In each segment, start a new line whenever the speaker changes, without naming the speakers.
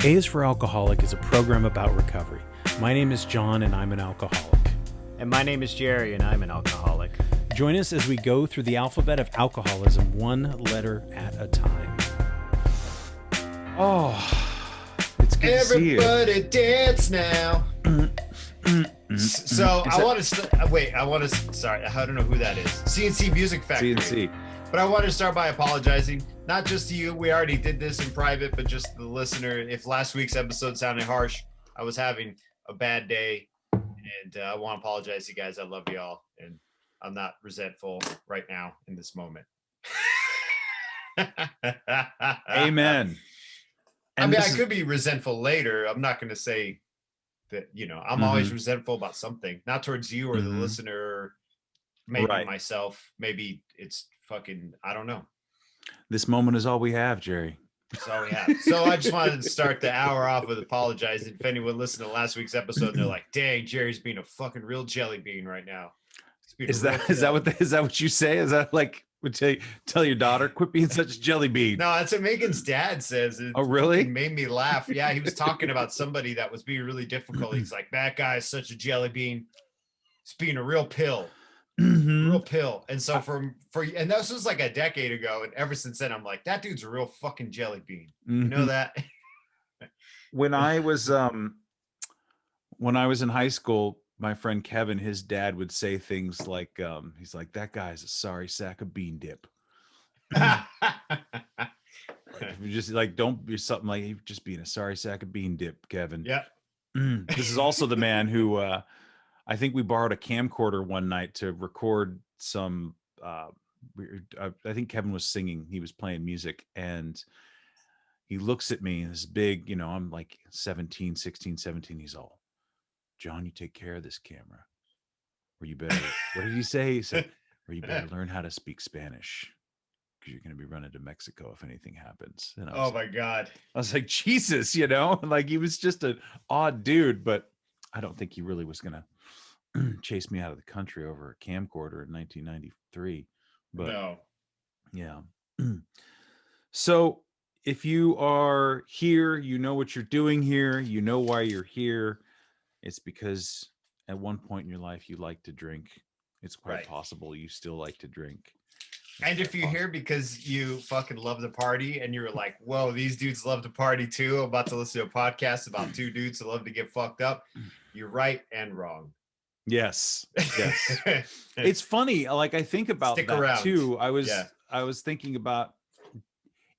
A is for Alcoholic is a program about recovery. My name is John and I'm an alcoholic.
And my name is Jerry and I'm an alcoholic.
Join us as we go through the alphabet of alcoholism one letter at a time.
Oh, it's good to see you.
Everybody dance now. So I want to sorry, I don't know who that is. CNC Music Factory.
CNC.
But I want to start by apologizing, not just to you. We already did this in private, but just the listener. If last week's episode sounded harsh, I was having a bad day, and I want to apologize to you guys. I love you all, and I'm not resentful right now in this moment.
Amen.
I mean, I could be resentful later. I'm not going to say that, I'm always resentful about something, not towards you or the listener, maybe myself. Maybe it's fucking, I don't know.
This moment is all we have, Jerry.
That's all we have. So I just wanted to start the hour off with apologizing. If anyone listened to last week's episode and they're like, dang, Jerry's being a fucking real jelly bean right now.
Is that what you say? Is that like, would tell your daughter, quit being such a jelly bean?
No, that's what Megan's dad says.
Oh, really?
It made me laugh. Yeah, he was talking about somebody that was being really difficult. He's like, that guy is such a jelly bean. He's being a real pill. Real pill. And so and this was like a decade ago, and ever since then I'm like, that dude's a real fucking jelly bean. You know that?
When I was in high school, my friend Kevin, his dad would say things like, he's like, that guy's a sorry sack of bean dip. Just like, don't be something like, you're just being a sorry sack of bean dip, Kevin.
Yeah.
This is also the man who I think we borrowed a camcorder one night to record some I think Kevin was singing, he was playing music, and he looks at me, this big, I'm like 16, 17, he's all, John, you take care of this camera, or you better, what did he say? He said, or you better learn how to speak Spanish, because you're going to be running to Mexico if anything happens. And
my God.
I was like, Jesus, like he was just an odd dude, but I don't think he really was going to chase me out of the country over a camcorder in 1993. But
no.
Yeah. So if you are here, you know what you're doing here, you know why you're here. It's because at one point in your life you like to drink. It's quite possible you still like to drink.
And if you're here because you fucking love the party and you're like, whoa, these dudes love to party too, I'm about to listen to a podcast about two dudes who love to get fucked up, you're right and wrong.
Yes. It's funny. Like, I think about
Stick
that
around.
too. I was thinking about,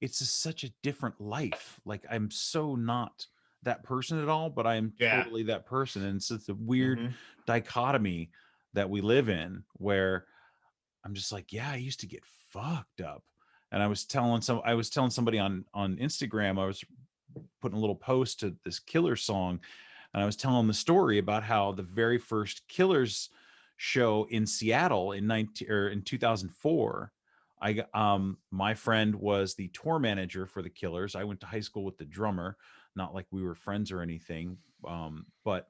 it's such a different life. Like, I'm so not that person at all, but I am totally that person. And it's just a weird dichotomy that we live in, where I'm just like, yeah, I used to get fucked up. And I was telling somebody on Instagram, I was putting a little post to this Killers song, and I was telling the story about how the very first Killers show in Seattle in 2004, my friend was the tour manager for the Killers. I went to high school with the drummer, not like we were friends or anything, but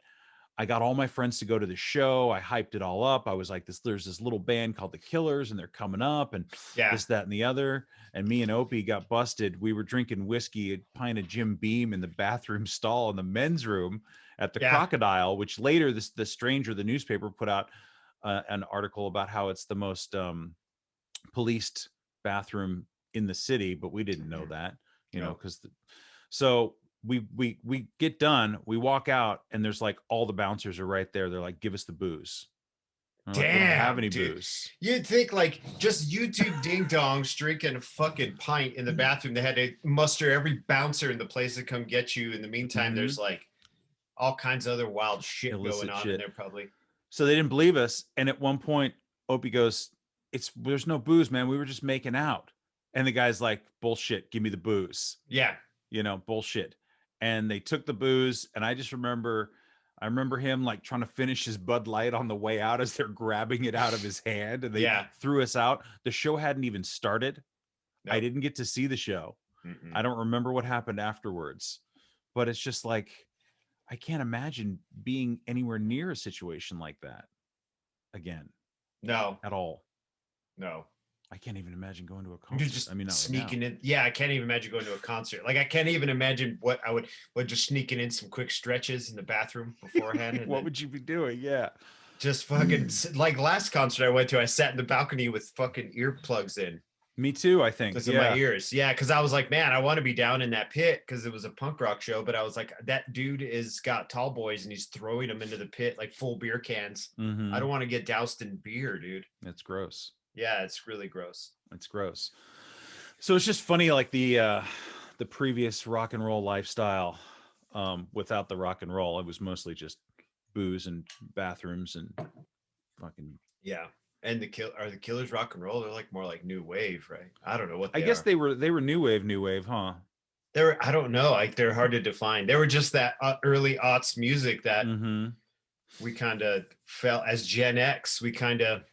I got all my friends to go to the show. I hyped it all up. I was like, there's this little band called the Killers, and they're coming up, and this, that, and the other. And me and Opie got busted. We were drinking whiskey, a pint of Jim Beam in the bathroom stall in the men's room at the Crocodile, which later the Stranger, the newspaper, put out an article about how it's the most policed bathroom in the city, but we didn't know that, so we get done, we walk out, and there's like all the bouncers are right there. They're like, give us the booze. Damn, like, we don't have any booze.
You'd think like just YouTube ding dongs drinking a fucking pint in the bathroom. They had to muster every bouncer in the place to come get you. In the meantime, there's like all kinds of other wild shit
illicit
going on in there probably.
So they didn't believe us. And at one point, Opie goes, there's no booze, man. We were just making out. And the guy's like, bullshit, give me the booze.
Yeah.
Bullshit. And they took the booze, and I remember him like trying to finish his Bud Light on the way out as they're grabbing it out of his hand, and they threw us out. The show hadn't even started. Nope. I didn't get to see the show. I don't remember what happened afterwards, but it's just like, I can't imagine being anywhere near a situation like that again.
No.
At all.
No.
I can't even imagine going to a
You're
concert.
just
I mean, not right
sneaking
now.
in. Yeah, I can't even imagine going to a concert. Like I can't even imagine what I would just sneaking in some quick stretches in the bathroom beforehand, and
What
then
would you be doing? Yeah.
just fucking like last concert I went to, I sat in the balcony with fucking earplugs in
Me too, I think.
because of my
Yeah.
ears. Yeah, because I was like, man, I want to be down in that pit because it was a punk rock show. But I was like, that dude is got tall boys and he's throwing them into the pit like full beer cans. I
Mm-hmm.
don't want to get doused in beer, dude.
It's gross.
Yeah, it's really gross.
It's gross. So it's just funny, like the previous rock and roll lifestyle, without the rock and roll, it was mostly just booze and bathrooms and fucking.
Yeah. And the Killers rock and roll? They're like more like new wave, right? I don't know what
I
they
guess
are.
they were new wave, huh?
I don't know, like they're hard to define. They were just that early aughts music that
Mm-hmm.
we kind of felt as Gen X, we kind of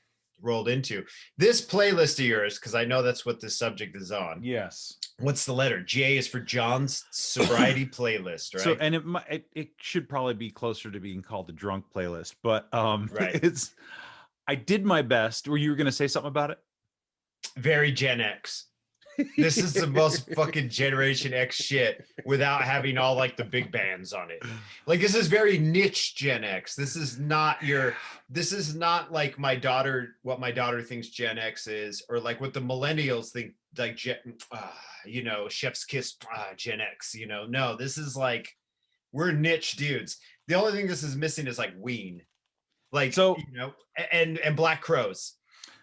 rolled into. This playlist of yours, because I know that's what this subject is on.
Yes.
What's the letter? J is for John's sobriety playlist, right?
So, and it should probably be closer to being called the drunk playlist, but
Right.
it's. I did my best. Were you going to say something about it?
Very Gen X. This is the most fucking Generation X shit without having all like the big bands on it. Like this is very niche Gen X. This is not like what my daughter thinks Gen X is, or like what the millennials think like Chef's Kiss, Gen X, No, this is like we're niche dudes. The only thing this is missing is like Ween. Like
So,
and Black Crows,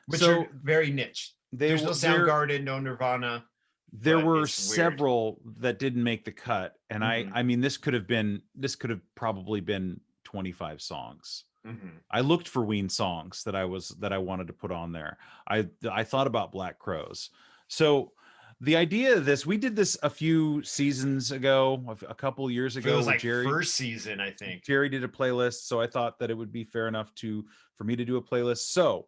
which are very niche. There's no Soundgarden, no Nirvana.
There were several that didn't make the cut, and
Mhm.
I mean this could have probably been 25 songs.
Mm-hmm.
I looked for Ween songs that I wanted to put on there. I thought about Black Crows. So the idea of this, we did this a few seasons ago, a couple years ago.
It was like first season, I think.
Jerry did a playlist, so I thought that it would be fair enough for me to do a playlist. So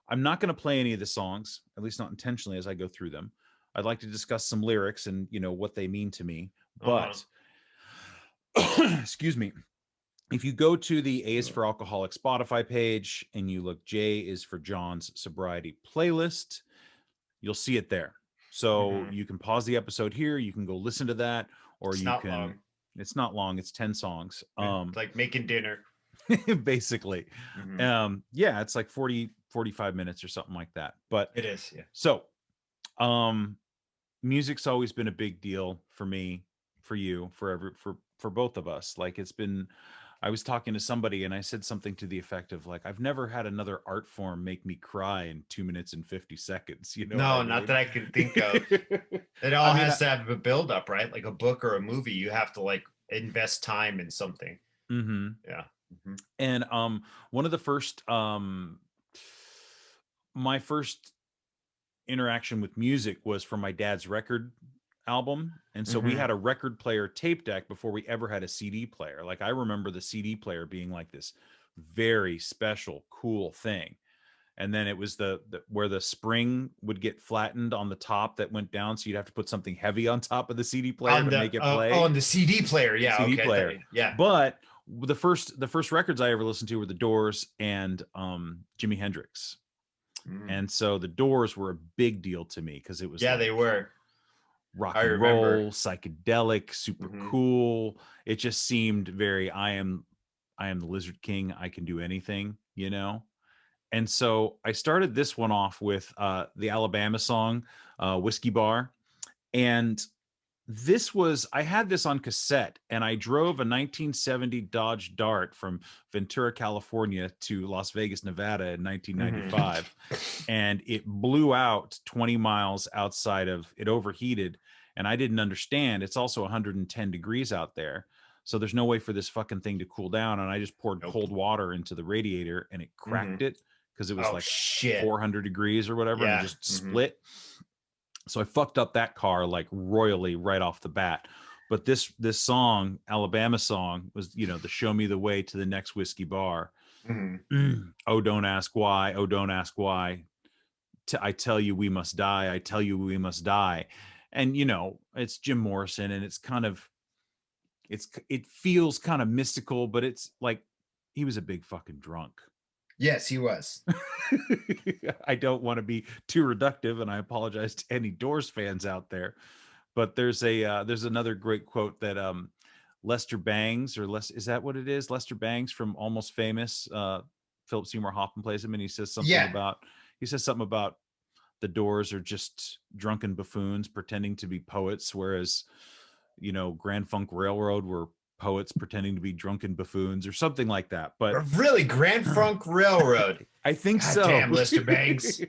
I'm not going to play any of the songs, at least not intentionally, as I go through them. I'd like to discuss some lyrics and what they mean to me. But excuse me. If you go to the A is for Alcoholic Spotify page and you look J is for John's sobriety playlist, you'll see it there. So you can pause the episode here, you can go listen to that, or it's not long, it's 10 songs.
Like making dinner.
Basically.
Mm-hmm.
Yeah, it's like 45 minutes or something like that. But
it is, yeah.
So music's always been a big deal for me, for you, for both of us. Like I was talking to somebody and I said something to the effect of like, I've never had another art form make me cry in 2 minutes and 50 seconds.
No, not that I can think of. It all has to have a build up, right? Like a book or a movie, you have to like invest time in something.
Mm-hmm.
Yeah. Mm-hmm.
And one of the first my first interaction with music was from my dad's record album, and so we had a record player tape deck before we ever had a CD player. Like I remember the CD player being like this very special, cool thing, and then it was the where the spring would get flattened on the top that went down, so you'd have to put something heavy on top of the CD player to make it play.
On the CD player, yeah,
CD player,
yeah.
But the first records I ever listened to were the Doors and Jimi Hendrix. And so the Doors were a big deal to me because it was
they were
rock and roll, psychedelic, super cool. It just seemed very I am the Lizard King. I can do anything, And so I started this one off with the Alabama song, Whiskey Bar. And I had this on cassette, and I drove a 1970 Dodge Dart from Ventura, California to Las Vegas, Nevada in 1995. And it blew out 20 miles outside it overheated, and I didn't understand. It's also 110 degrees out there. So there's no way for this fucking thing to cool down. And I just poured cold water into the radiator and it cracked it because it was 400 degrees or whatever. And it just split. So I fucked up that car like royally right off the bat. But this song, Alabama song, was, the show me the way to the next whiskey bar. Oh, don't ask why. Oh, don't ask why. I tell you we must die. I tell you we must die. And, it's Jim Morrison, and it's kind of, it feels kind of mystical, but it's like he was a big fucking drunk.
Yes, he was.
I don't want to be too reductive, and I apologize to any Doors fans out there. But there's another great quote that Lester Bangs, or is that what it is? Lester Bangs from Almost Famous. Philip Seymour Hoffman plays him, and he says something about the Doors are just drunken buffoons pretending to be poets, whereas Grand Funk Railroad were poets pretending to be drunken buffoons, or something like that. But
Really, Grand Funk Railroad.
I think
God
so.
damn, Lester Bangs.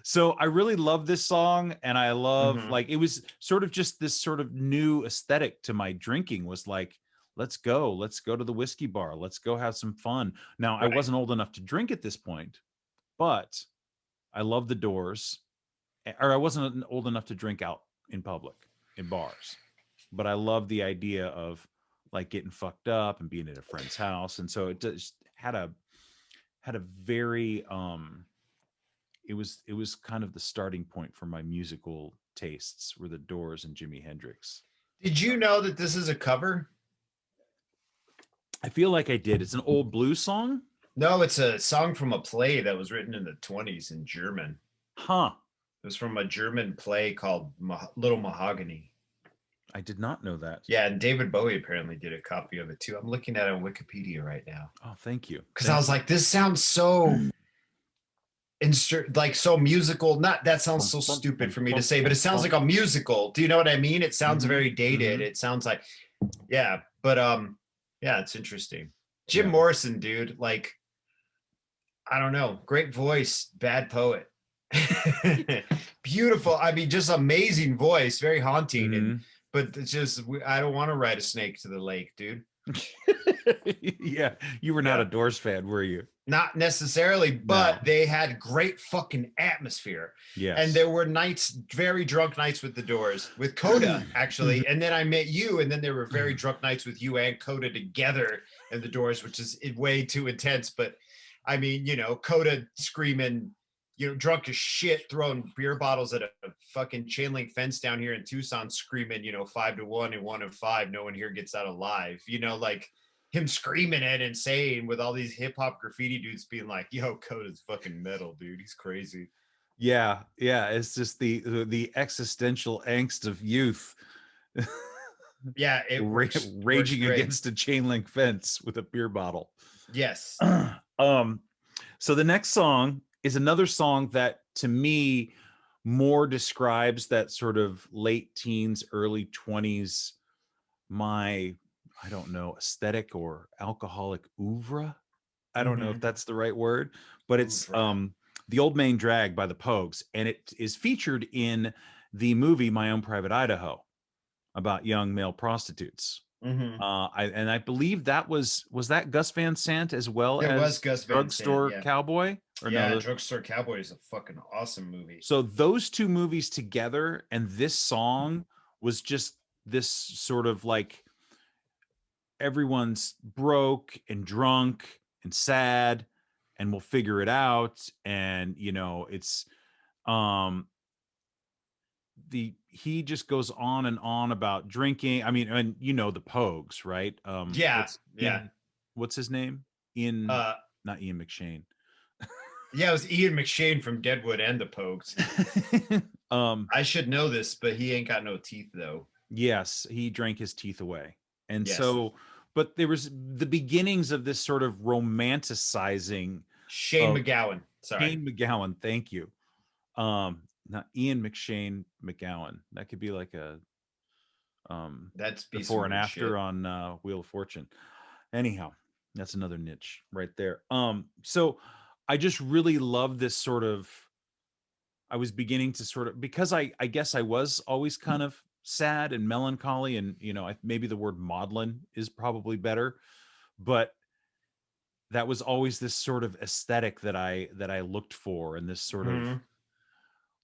So I really love this song, and I love
Mhm.
like it was sort of just this sort of new aesthetic to my drinking. Was like, let's go to the whiskey bar, let's go have some fun. Now I
Right.
wasn't old enough to drink at this point, but I love the Doors, or I wasn't old enough to drink out in public in bars, but I love the idea of like getting fucked up and being at a friend's house, and so it just had a very it was kind of the starting point for my musical tastes were the Doors and Jimi Hendrix.
Did you know that this is a cover?
I feel like I did. It's an old blues song.
No, it's a song from a play that was written in the 20s in German.
Huh.
It was from a German play called Little Mahogany.
I did not know that.
Yeah, and David Bowie apparently did a copy of it too. I'm looking at it on Wikipedia right now.
Oh, thank you.
Because I was like, this sounds so like so musical. Not that sounds so stupid for me to say, but it sounds like a musical. Do you know what I mean? It sounds very dated. It sounds like, yeah, but yeah, it's interesting. Jim Morrison, dude, like, I don't know, great voice, bad poet. Beautiful. I mean, just amazing voice, very haunting. And but it's just, I don't want to ride a snake to the lake, dude.
Yeah, you were not a Doors fan, were you?
Not necessarily, but they had great fucking atmosphere.
Yeah.
And there were nights, very drunk nights with the Doors, with Coda, actually. And then I met you, and then there were very drunk nights with you and Coda together and the Doors, which is way too intense. But I mean, Coda screaming, drunk as shit, throwing beer bottles at a fucking chain link fence down here in Tucson, screaming, 5-1 and 1 of 5, no one here gets out alive. Like him screaming it and saying with all these hip hop graffiti dudes being like, yo, Coda's fucking metal, dude. He's crazy.
Yeah. It's just the existential angst of youth.
Yeah, it
raging against a chain link fence with a beer bottle.
Yes.
So the next song is another song that to me more describes that sort of late teens, early 20s, I don't know, aesthetic or alcoholic oeuvre. I don't know if that's the right word, but it's The Old Main Drag by the Pogues, and it is featured in the movie My Own Private Idaho about young male prostitutes. I believe that was that Gus Van Sant as well as
Gus
Drugstore Cowboy?
Or no, Drugstore Cowboy is a fucking awesome movie.
So those two movies together, and this song was just this sort of like everyone's broke and drunk and sad and we'll figure it out. And, it's he just goes on and on about drinking. I mean, and the Pogues, right? What's his name? Not Ian McShane.
Yeah, it was Ian McShane from Deadwood and the Pogues. I should know this, but he ain't got no teeth though.
Yes, he drank his teeth away. And so, but there was the beginnings of this sort of romanticizing.
Shane McGowan. Sorry.
Shane McGowan. Thank you. Not Ian McShane McGowan. That could be like a
that's
before and after on Wheel of Fortune. Anyhow, that's another niche right there. So I just really love this sort of, I was beginning to sort of, because I guess I was always kind of sad and melancholy, and maybe the word maudlin is probably better, but that was always this sort of aesthetic that I looked for, and this sort of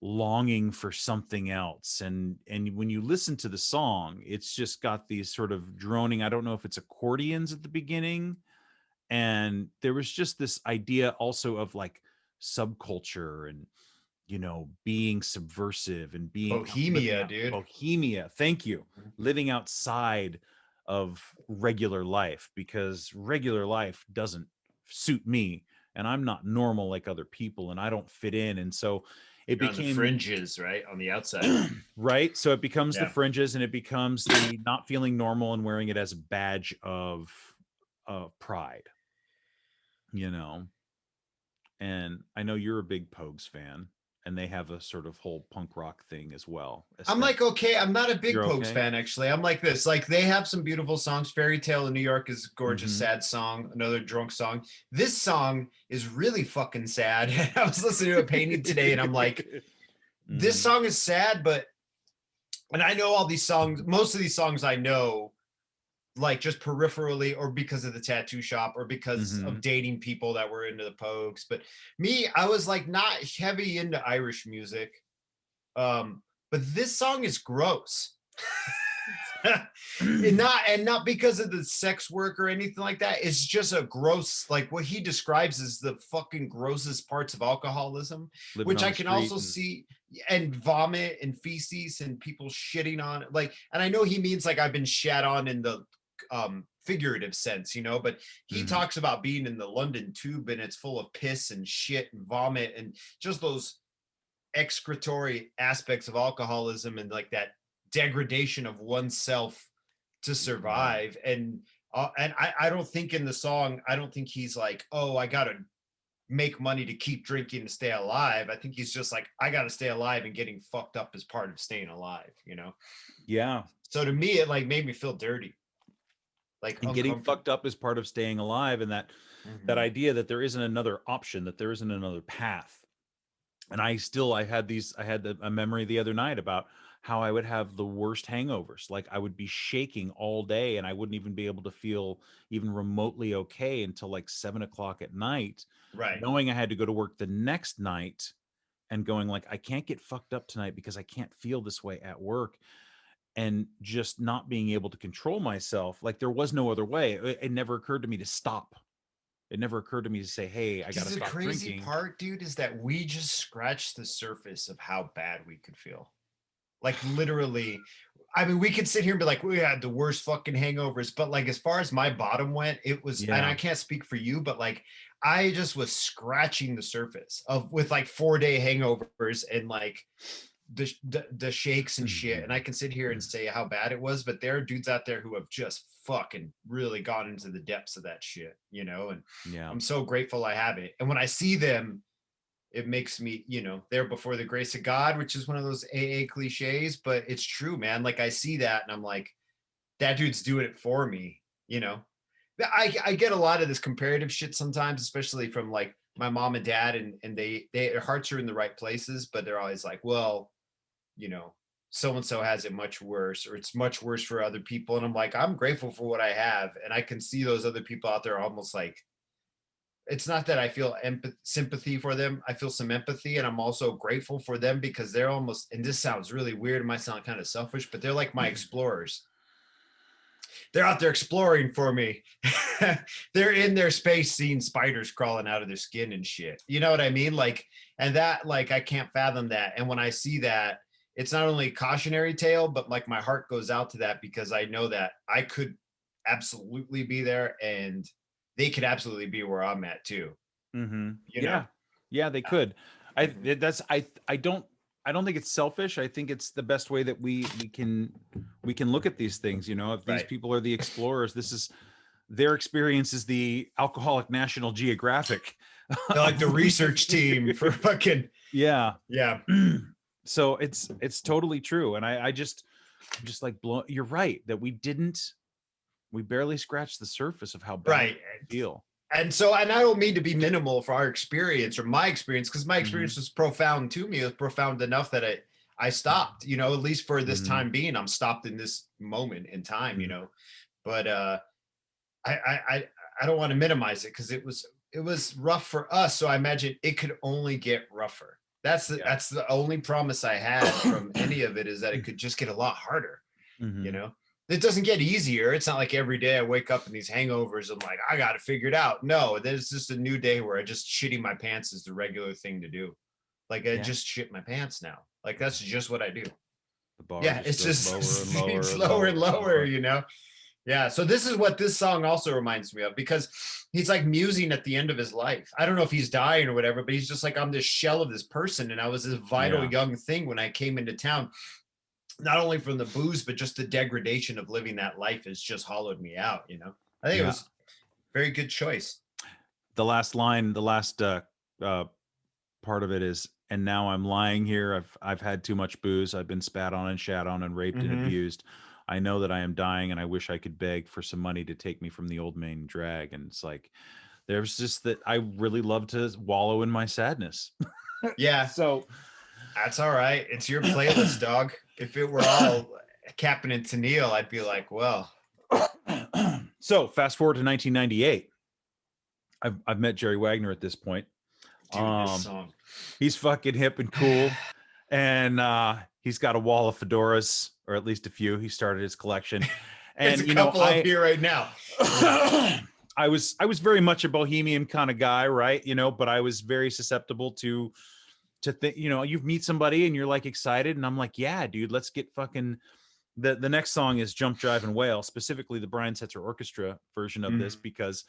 longing for something else. And when you listen to the song, it's just got these sort of droning, I don't know if it's accordions at the beginning, and there was just this idea also of like subculture and being subversive and being
bohemia, dude.
Bohemia, thank you. Living outside of regular life, because regular life doesn't suit me and I'm not normal like other people, and I don't fit in. And so it
You're on the
became
fringes, right? On the outside.
right. So it becomes the
Yeah.
fringes, and it becomes the not feeling normal and wearing it as a badge of pride, you know. And I know you're a big Pogues fan, and they have a sort of whole punk rock thing as well.
I'm like, okay, I'm not a big
You're
Pogues
okay?
fan, actually. I'm like this. Like, they have some beautiful songs. Fairy Tale in New York is a gorgeous,
Mhm.
sad song, another drunk song. This song is really fucking sad. I was listening to a painting today, and I'm like, this
Mhm.
song is sad, but, and I know all these songs, most of these songs I know, like just peripherally or because of the tattoo shop or because of
Mhm.
dating people that were into the Pogues. But me, I was like not heavy into Irish music. But this song is gross. and not because of the sex work or anything like that. It's just a gross, like what he describes as the fucking grossest parts of alcoholism,
Living
which
on
I
the
can
street
also
and
see, and vomit and feces and people shitting on it. Like, and I know he means like I've been shat on in the figurative sense, but he
Mhm.
talks about being in the London Tube and it's full of piss and shit and vomit and just those excretory aspects of alcoholism and like that degradation of oneself to survive. And I don't think in the song, I don't think he's like, oh, I gotta make money to keep drinking to stay alive. I think he's just like, I gotta stay alive, and getting fucked up is part of staying alive.
Yeah.
So to me, it like made me feel dirty, like
And getting
uncomfortable.
fucked up is part of staying alive, and that
Mhm.
idea that there isn't another option, that there isn't another path. And I had a memory the other night about how I would have the worst hangovers. Like I would be shaking all day, and I wouldn't even be able to feel even remotely okay until like 7 o'clock at night,
Right.
knowing I had to go to work the next night, and going like, I can't get fucked up tonight because I can't feel this way at work. And just not being able to control myself. Like there was no other way. It never occurred to me to stop. It never occurred to me to say, hey, I got
Because
to
the
stop
crazy
drinking.
part, dude, is that we just scratched the surface of how bad we could feel. Like literally, I mean, we could sit here and be like, we had the worst fucking hangovers, but like as far as my bottom went, it was, and I
Yeah.
can't speak for you, but like I just was scratching the surface of with like 4-day hangovers and like the shakes and shit. And I can sit here and say how bad it was, but there are dudes out there who have just fucking really gone into the depths of that shit. And
Yeah.
I'm so grateful I have it. And when I see them, it makes me, there before the grace of God, which is one of those AA cliches, but it's true, man. Like I see that and I'm like, that dude's doing it for me. I get a lot of this comparative shit sometimes, especially from like my mom and dad, and their hearts are in the right places, but they're always like, well, you know, so and so has it much worse, or it's much worse for other people. And I'm like, I'm grateful for what I have. And I can see those other people out there almost like, it's not that I feel sympathy for them. I feel some empathy, and I'm also grateful for them because they're almost, and this sounds really weird, it might sound kind of selfish, but they're like my explorers. They're out there exploring for me. They're in their space seeing spiders crawling out of their skin and shit. You know what I mean? Like, and that, like, I can't fathom that. And when I see that, it's not only a cautionary tale, but like my heart goes out to that because I know that I could absolutely be there and they could absolutely be where I'm at too.
Mm-hmm.
You know?
Yeah. Yeah, they could. I
Mhm.
it- that's I don't think it's selfish. I think it's the best way that we can look at these things. If these
Right.
people are the explorers, this is their experience is the alcoholic National Geographic.
They're like the research team for fucking,
Yeah.
yeah.
So it's totally true. And I'm just like you're right that we barely scratched the surface of how bad
Right.
we feel.
And so, and I don't mean to be minimal for our experience or my experience, because my
Mm-hmm.
experience was profound to me. It was profound enough that I stopped, at least for this
Mm-hmm.
time being, I'm stopped in this moment in time. But I I don't want to minimize it because it was rough for us. So I imagine it could only get rougher.
Yeah.
That's the only promise I had from any of it, is that it could just get a lot harder.
Mm-hmm.
You know, it doesn't get easier. It's not like every day I wake up in these hangovers. I'm like, I got to figure it out. No, there's just a new day where I just shitting my pants is the regular thing to do. Like I
Yeah.
just shit my pants now. Like that's just what I do.
The bar
Yeah,
just
it's
goes
just
lower and lower
it's
and
lower
lower
and
and
lower.
lower.
Yeah, so this is what this song also reminds me of, because he's like musing at the end of his life. I don't know if he's dying or whatever, but he's just like, I'm this shell of this person, and I was this vital young thing when I came into town. Not only from the booze, but just the degradation of living that life has just hollowed me out, you know? I think it was a very good choice.
The last line, the last part of it is, and now I'm lying here. I've had too much booze. I've been spat on and shat on and raped and abused. I know that I am dying, and I wish I could beg for some money to take me from the old main drag. And it's like, there's just that I really love to wallow in my sadness.
Yeah.
So
that's all right. It's your playlist, dog. If it were all Captain and Tennille, I'd be like, well.
So fast forward to 1998. I've met Jerry Wagner at this point.
Dude, this song.
He's fucking hip and cool. And he's got a wall of fedoras, or at least a few. He started his collection. And
there's a couple up here right now.
I was very much a bohemian kind of guy, right? You know, but I was very susceptible to think, you know, you meet somebody and you're like excited, and I'm like, yeah, dude, let's get fucking the next song is Jump, Drive, and Wail, specifically the Brian Setzer Orchestra version of this, because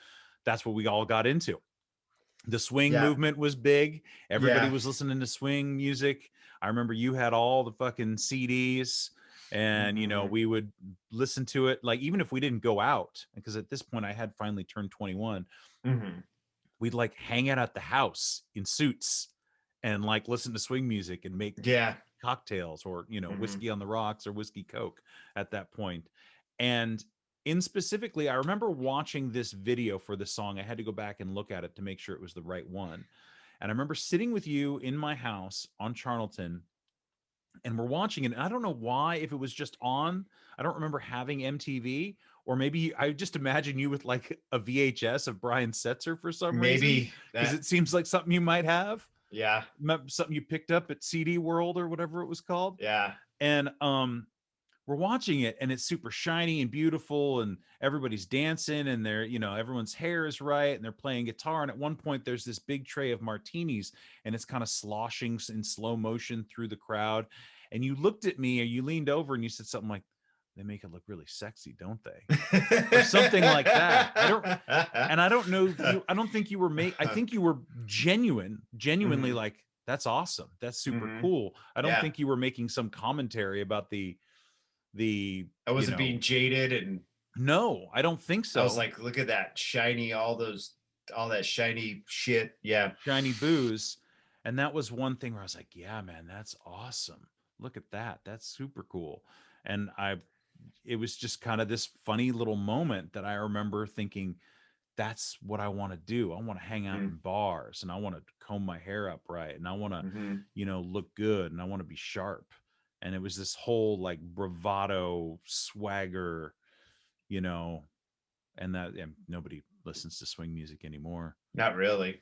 that's what we all got into. The swing movement was big. Everybody was listening to swing music. I remember you had all the fucking CDs, and you know, we would listen to it, like, even if we didn't go out, because at this point I had finally turned 21. We'd like hang out at the house in suits and like listen to swing music and make cocktails, or, you know, whiskey on the rocks or whiskey Coke at that point. And in specifically, I remember watching this video for the song. I had to go back and look at it to make sure it was the right one. And I remember sitting with you in my house on Charlton, and we're watching it. And I don't know why, if it was just on, I don't remember having MTV, or maybe I just imagine you with like a VHS of Brian Setzer for some reason. Because it seems like something you might have.
Yeah.
Something you picked up at CD World or whatever it was called.
Yeah.
And we're watching it, and it's super shiny and beautiful, and everybody's dancing, and they're, you know, everyone's hair is right, and they're playing guitar. And at one point there's this big tray of martinis, and it's kind of sloshing in slow motion through the crowd. And you looked at me, or you leaned over and you said something like, they make it look really sexy, don't they? Or something like that. I don't know. I don't think you were I think you were genuinely like, that's awesome. That's super cool. I don't think you were making some commentary about I wasn't
being jaded. And
no, I don't think so.
I was like, look at that shiny, all that shiny shit. Yeah.
Shiny booze. And that was one thing where I was like, yeah, man, that's awesome. Look at that. That's super cool. And it was just kind of this funny little moment that I remember thinking, that's what I want to do. I want to hang out in bars, and I want to comb my hair up right, and I want to, you know, look good, and I want to be sharp. And it was this whole like bravado swagger, you know, and nobody listens to swing music anymore.
Not really.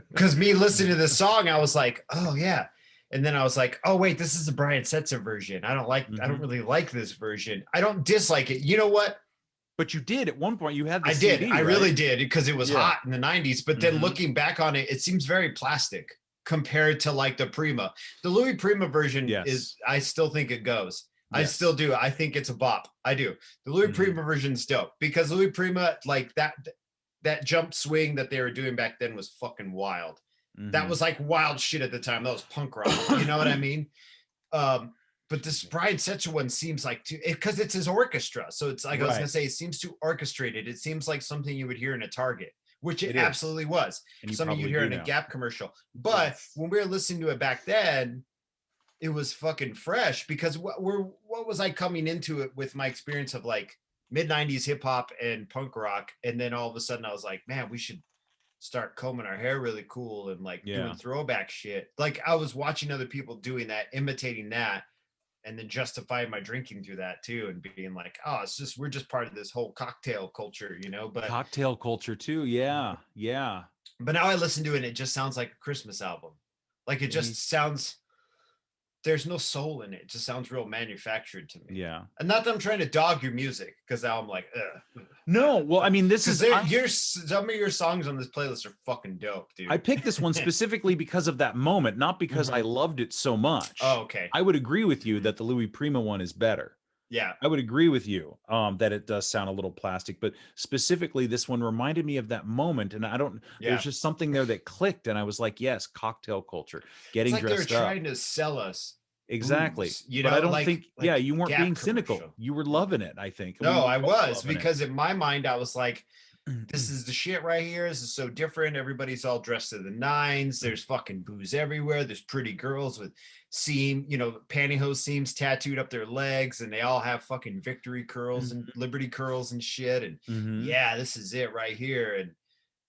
Because me listening to this song, I was like, oh yeah. And then I was like, oh wait, this is the Brian Setzer version. I don't really like this version. I don't dislike it. You know what?
But you did at one point. You had the
CD,
did.
I really did, because it was hot in the 90s. But then looking back on it, it seems very plastic compared to like the Prima. The Louis Prima version is, I still think it goes. I still do. I think it's a bop. I do. The Louis Prima version's dope, because Louis Prima, like that jump swing that they were doing back then was fucking wild. That was like wild shit at the time. That was punk rock. You know what I mean? But this Brian Setzer one seems like because it's his orchestra. So it's like, I was gonna say, it seems too orchestrated. It seems like something you would hear in a Target, which it absolutely was. Something you'd hear in a Gap commercial. But when we were listening to it back then, it was fucking fresh, because what was I coming into it with my experience of like mid-90s hip hop and punk rock, and then all of a sudden I was like, man, we should start combing our hair really cool and like doing throwback shit. Like I was watching other people doing that, imitating that, and then justifying my drinking through that too, and being like, oh, we're just part of this whole cocktail culture, you know. But
cocktail culture too. Yeah.
But now I listen to it and it just sounds like a Christmas album. Like it just sounds, there's no soul in it. It just sounds real manufactured to me.
Yeah.
And not that I'm trying to dog your music, because now I'm like, ugh.
No, well, I mean, some
of your songs on this playlist are fucking dope, dude.
I picked this one specifically because of that moment, not because I loved it so much.
Oh, okay.
I would agree with you that the Louis Prima one is better.
Yeah.
I would agree with you that it does sound a little plastic, but specifically this one reminded me of that moment. And there's just something there that clicked. And I was like, yes, cocktail culture,
It's
getting
like they're
dressed up.
trying to sell us
Exactly.
booze, you
But I
know,
don't think, yeah,
like
you weren't
Gap
being cynical.
commercial.
You were loving it, I think.
No, I was,
loving it.
because in my mind, I was like, this is the shit right here. This is so different. Everybody's all dressed to the nines. There's fucking booze everywhere. There's pretty girls with pantyhose seams tattooed up their legs, and they all have fucking victory curls and liberty curls and shit. And yeah, this is it right here. And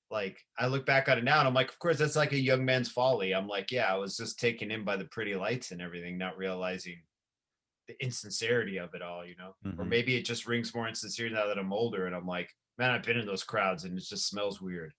like, I look back on it now and I'm like, of course, that's like a young man's folly. I'm like, yeah, I was just taken in by the pretty lights and everything, not realizing the insincerity of it all, or maybe it just rings more insincere now that I'm older and I'm like, man, I've been in those crowds and it just smells weird.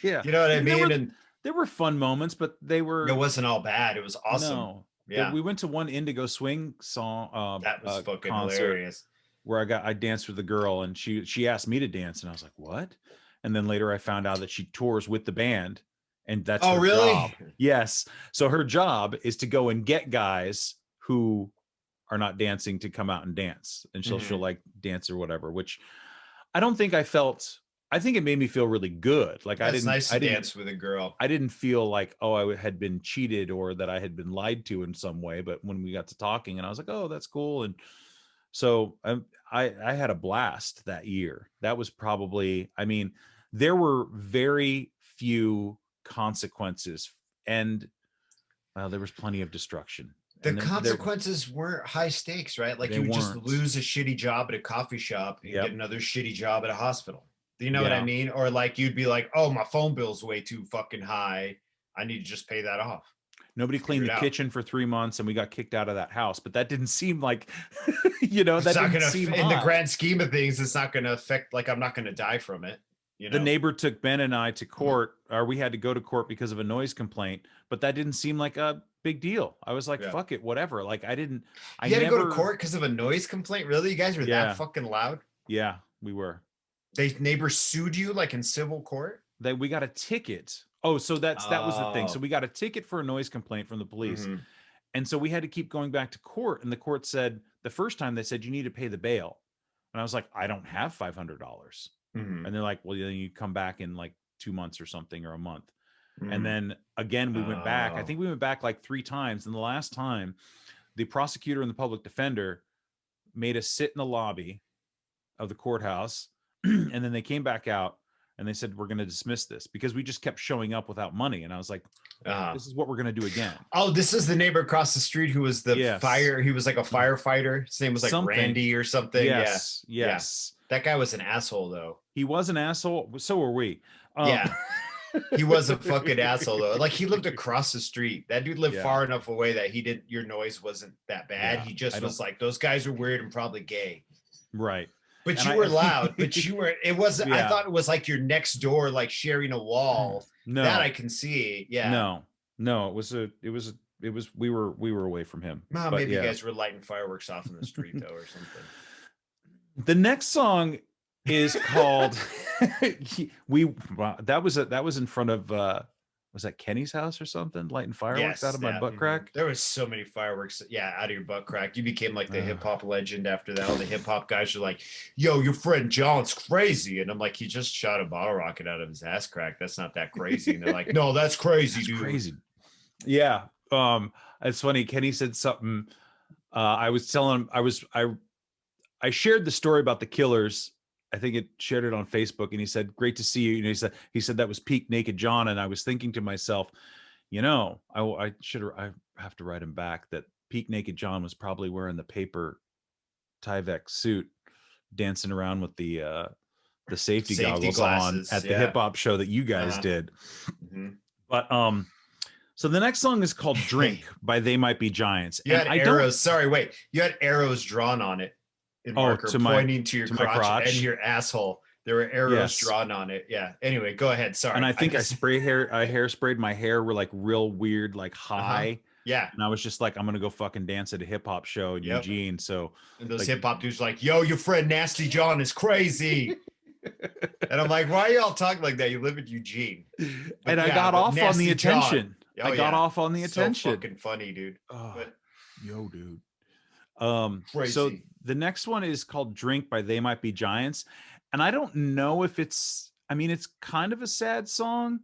Yeah.
You know what I mean?
There were fun moments, but it
wasn't all bad. It was awesome.
No.
Yeah.
We went to one Indigo Swing song
that was fucking
concert
hilarious.
where I danced with the girl and she asked me to dance and I was like, what? And then later I found out that she tours with the band and that's her
really?
job. Yes. So her job is to go and get guys who are not dancing to come out and dance. And she'll like dance or whatever, which I don't think I think it made me feel really good. Like
That's nice to dance with a girl.
I didn't feel like, oh, I had been cheated or that I had been lied to in some way. But when we got to talking and I was like, oh, that's cool. And so I had a blast that year. That was probably, I mean, there were very few consequences and there was plenty of destruction.
The consequences weren't high stakes, right? Like you would just lose a shitty job at a coffee shop and get another shitty job at a hospital. Do you know what I mean? Or like you'd be like, oh, my phone bill's way too fucking high. I need to just pay that off.
Nobody cleaned the kitchen for 3 months and we got kicked out of that house. But that didn't seem like, that didn't seem
in the grand scheme of things, it's not going to affect, like, I'm not going to die from it.
The neighbor took Ben and I to court, or we had to go to court because of a noise complaint, but that didn't seem like a big deal. I was like, fuck it, whatever. Like I had to
go to court because of a noise complaint? Really? You guys were that fucking loud?
Yeah, we were.
Neighbors sued you like in civil court?
We got a ticket. Oh, so that was the thing. So we got a ticket for a noise complaint from the police. And so we had to keep going back to court. And the court said, the first time they said, you need to pay the bail. And I was like, I don't have $500. And they're like, well, then you come back in like 2 months or something, or a month. And then again, we went back. I think we went back like 3 times. And the last time, the prosecutor and the public defender made us sit in the lobby of the courthouse. And then they came back out and they said, we're going to dismiss this because we just kept showing up without money. And I was like, this is what we're going to do again.
Oh, this is the neighbor across the street who was the fire. He was like a firefighter. His name was like Randy or something.
Yes.
Yeah. That guy was an asshole though.
He was an asshole. So were we.
Yeah. He was a fucking asshole though. Like he lived across the street. That dude lived far enough away that your noise wasn't that bad. He just was like, those guys are weird and probably gay.
Right.
But you were loud, but you were, it was, I thought it was like your next door, like sharing a wall.
No,
that I can see. Yeah.
No, we were away from him.
Well, maybe you guys were lighting fireworks off in the street though, or something.
The next song is called, that was in front of, was that Kenny's house or something? Lighting fireworks out of my butt crack.
There was so many fireworks. Yeah. Out of your butt crack. You became like the hip hop legend after that. All the hip hop guys are like, yo, your friend John's crazy. And I'm like, he just shot a bottle rocket out of his ass crack. That's not that crazy. And they're like, no, that's crazy, dude.
Crazy. Yeah. It's funny. Kenny said something. I was telling him, I shared the story about the Killers. I think it shared it on Facebook, and he said, "Great to see you." You know, he said that was peak Naked John, and I was thinking to myself, I have to write him back that peak Naked John was probably wearing the paper Tyvek suit, dancing around with the safety goggles glasses on at the hip hop show that you guys did. But so the next song is called "Drink" by They Might Be Giants.
You had arrows. Sorry, wait. You had arrows drawn on it. Marker pointing to your crotch and your asshole. There were arrows drawn on it. Yeah. Anyway, go ahead. Sorry.
And I think I hairsprayed my hair were like real weird, like high.
Yeah.
And I was just like, I'm gonna go fucking dance at a hip hop show in Eugene. So
and those hip hop dudes were like, yo, your friend Nasty John is crazy. And I'm like, why are y'all talking like that? You live in Eugene.
And I got off on the attention. I got off on the attention.
So fucking funny, dude.
Yo, dude. So
Crazy.
the next one is called Drink by They Might Be Giants. And I don't know if it's, I mean, it's kind of a sad song.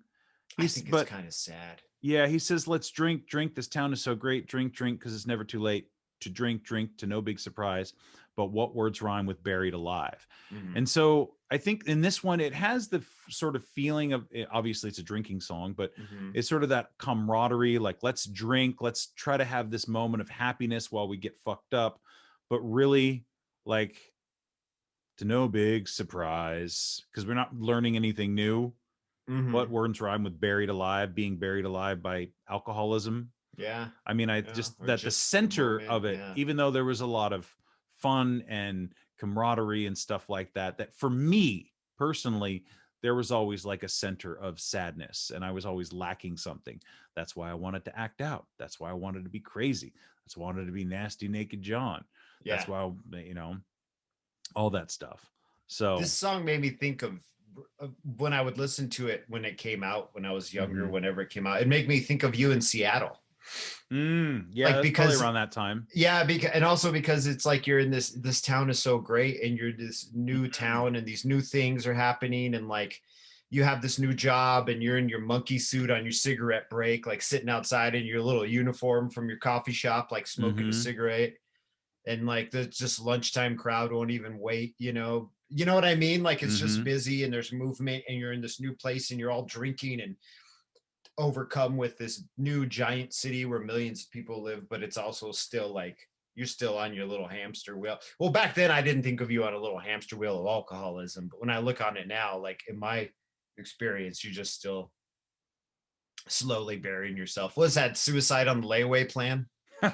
I think it's
But
kind of sad.
yeah, he says, let's drink, drink. This town is so great. Drink, drink, because it's never too late to drink, drink, to no big surprise. But what words rhyme with buried alive?
Mhm.
And so I think in this one, it has the sort of feeling of, obviously it's a drinking song, but
Mhm.
it's sort of that camaraderie, like let's drink, let's try to have this moment of happiness while we get fucked up. But really, like, to no big surprise, because we're not learning anything new. What
Mhm.
words rhyme with buried alive, being buried alive by alcoholism?
Yeah.
I mean, I
Yeah.
just
Or
that the
just the
center
moment.
of it,
Yeah.
even though there was a lot of fun and camaraderie and stuff like that, that for me personally, there was always like a center of sadness and I was always lacking something. That's why I wanted to act out. That's why I wanted to be crazy. That's why I wanted to be nasty, naked John.
Yeah.
That's why, all that stuff. So,
This song made me think of when I would listen to it when it came out when I was younger.
mhm.
Whenever it came out, it made me think of you in Seattle.
Yeah,
Like
that's probably
because
around that time.
yeah, because and also because it's like you're in this town is so great and you're this new
Mhm.
town and these new things are happening and like you have this new job and you're in your monkey suit on your cigarette break, like sitting outside in your little uniform from your coffee shop, like smoking a
Mhm.
cigarette, and like the just lunchtime crowd won't even wait, you know what I mean, like it's just
Mhm.
busy and there's movement and you're in this new place and you're all drinking and overcome with this new giant city where millions of people live, but it's also still like you're still on your little hamster wheel. Well, back then I didn't think of you on a little hamster wheel of alcoholism, but when I look on it now, like in my experience, you're just still slowly burying yourself. Was that suicide on the layaway plan?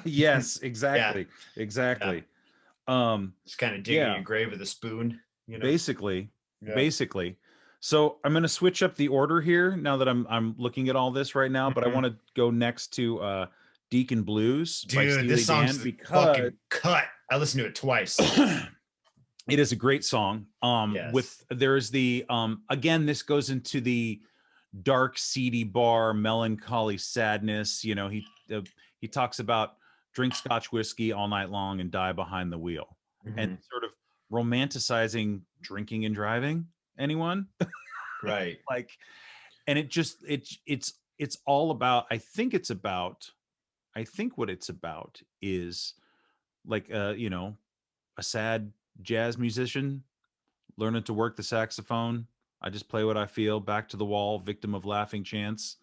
Yes,
Yeah,
exactly.
yeah.
Exactly. Um,
Just kind of digging
yeah,
your grave with a spoon, you know?
basically,
Yeah.
basically. So I'm going to switch up the order here now that I'm looking at all this right now, but I
Mhm.
want to go next to Deacon Blues by
Dude,
Steely
this song's
Dan
the
because
fucking cut. I listened to it twice.
it is a great song.
Yes.
With there is the again, this goes into the dark, seedy bar, melancholy sadness. He talks about drink Scotch whiskey all night long and die behind the wheel, and
Mhm.
sort of romanticizing drinking and driving. Anyone
Right.
like? And it's all about. I think what it's about is like a sad jazz musician learning to work the saxophone. I just play what I feel, back to the wall, victim of laughing chance.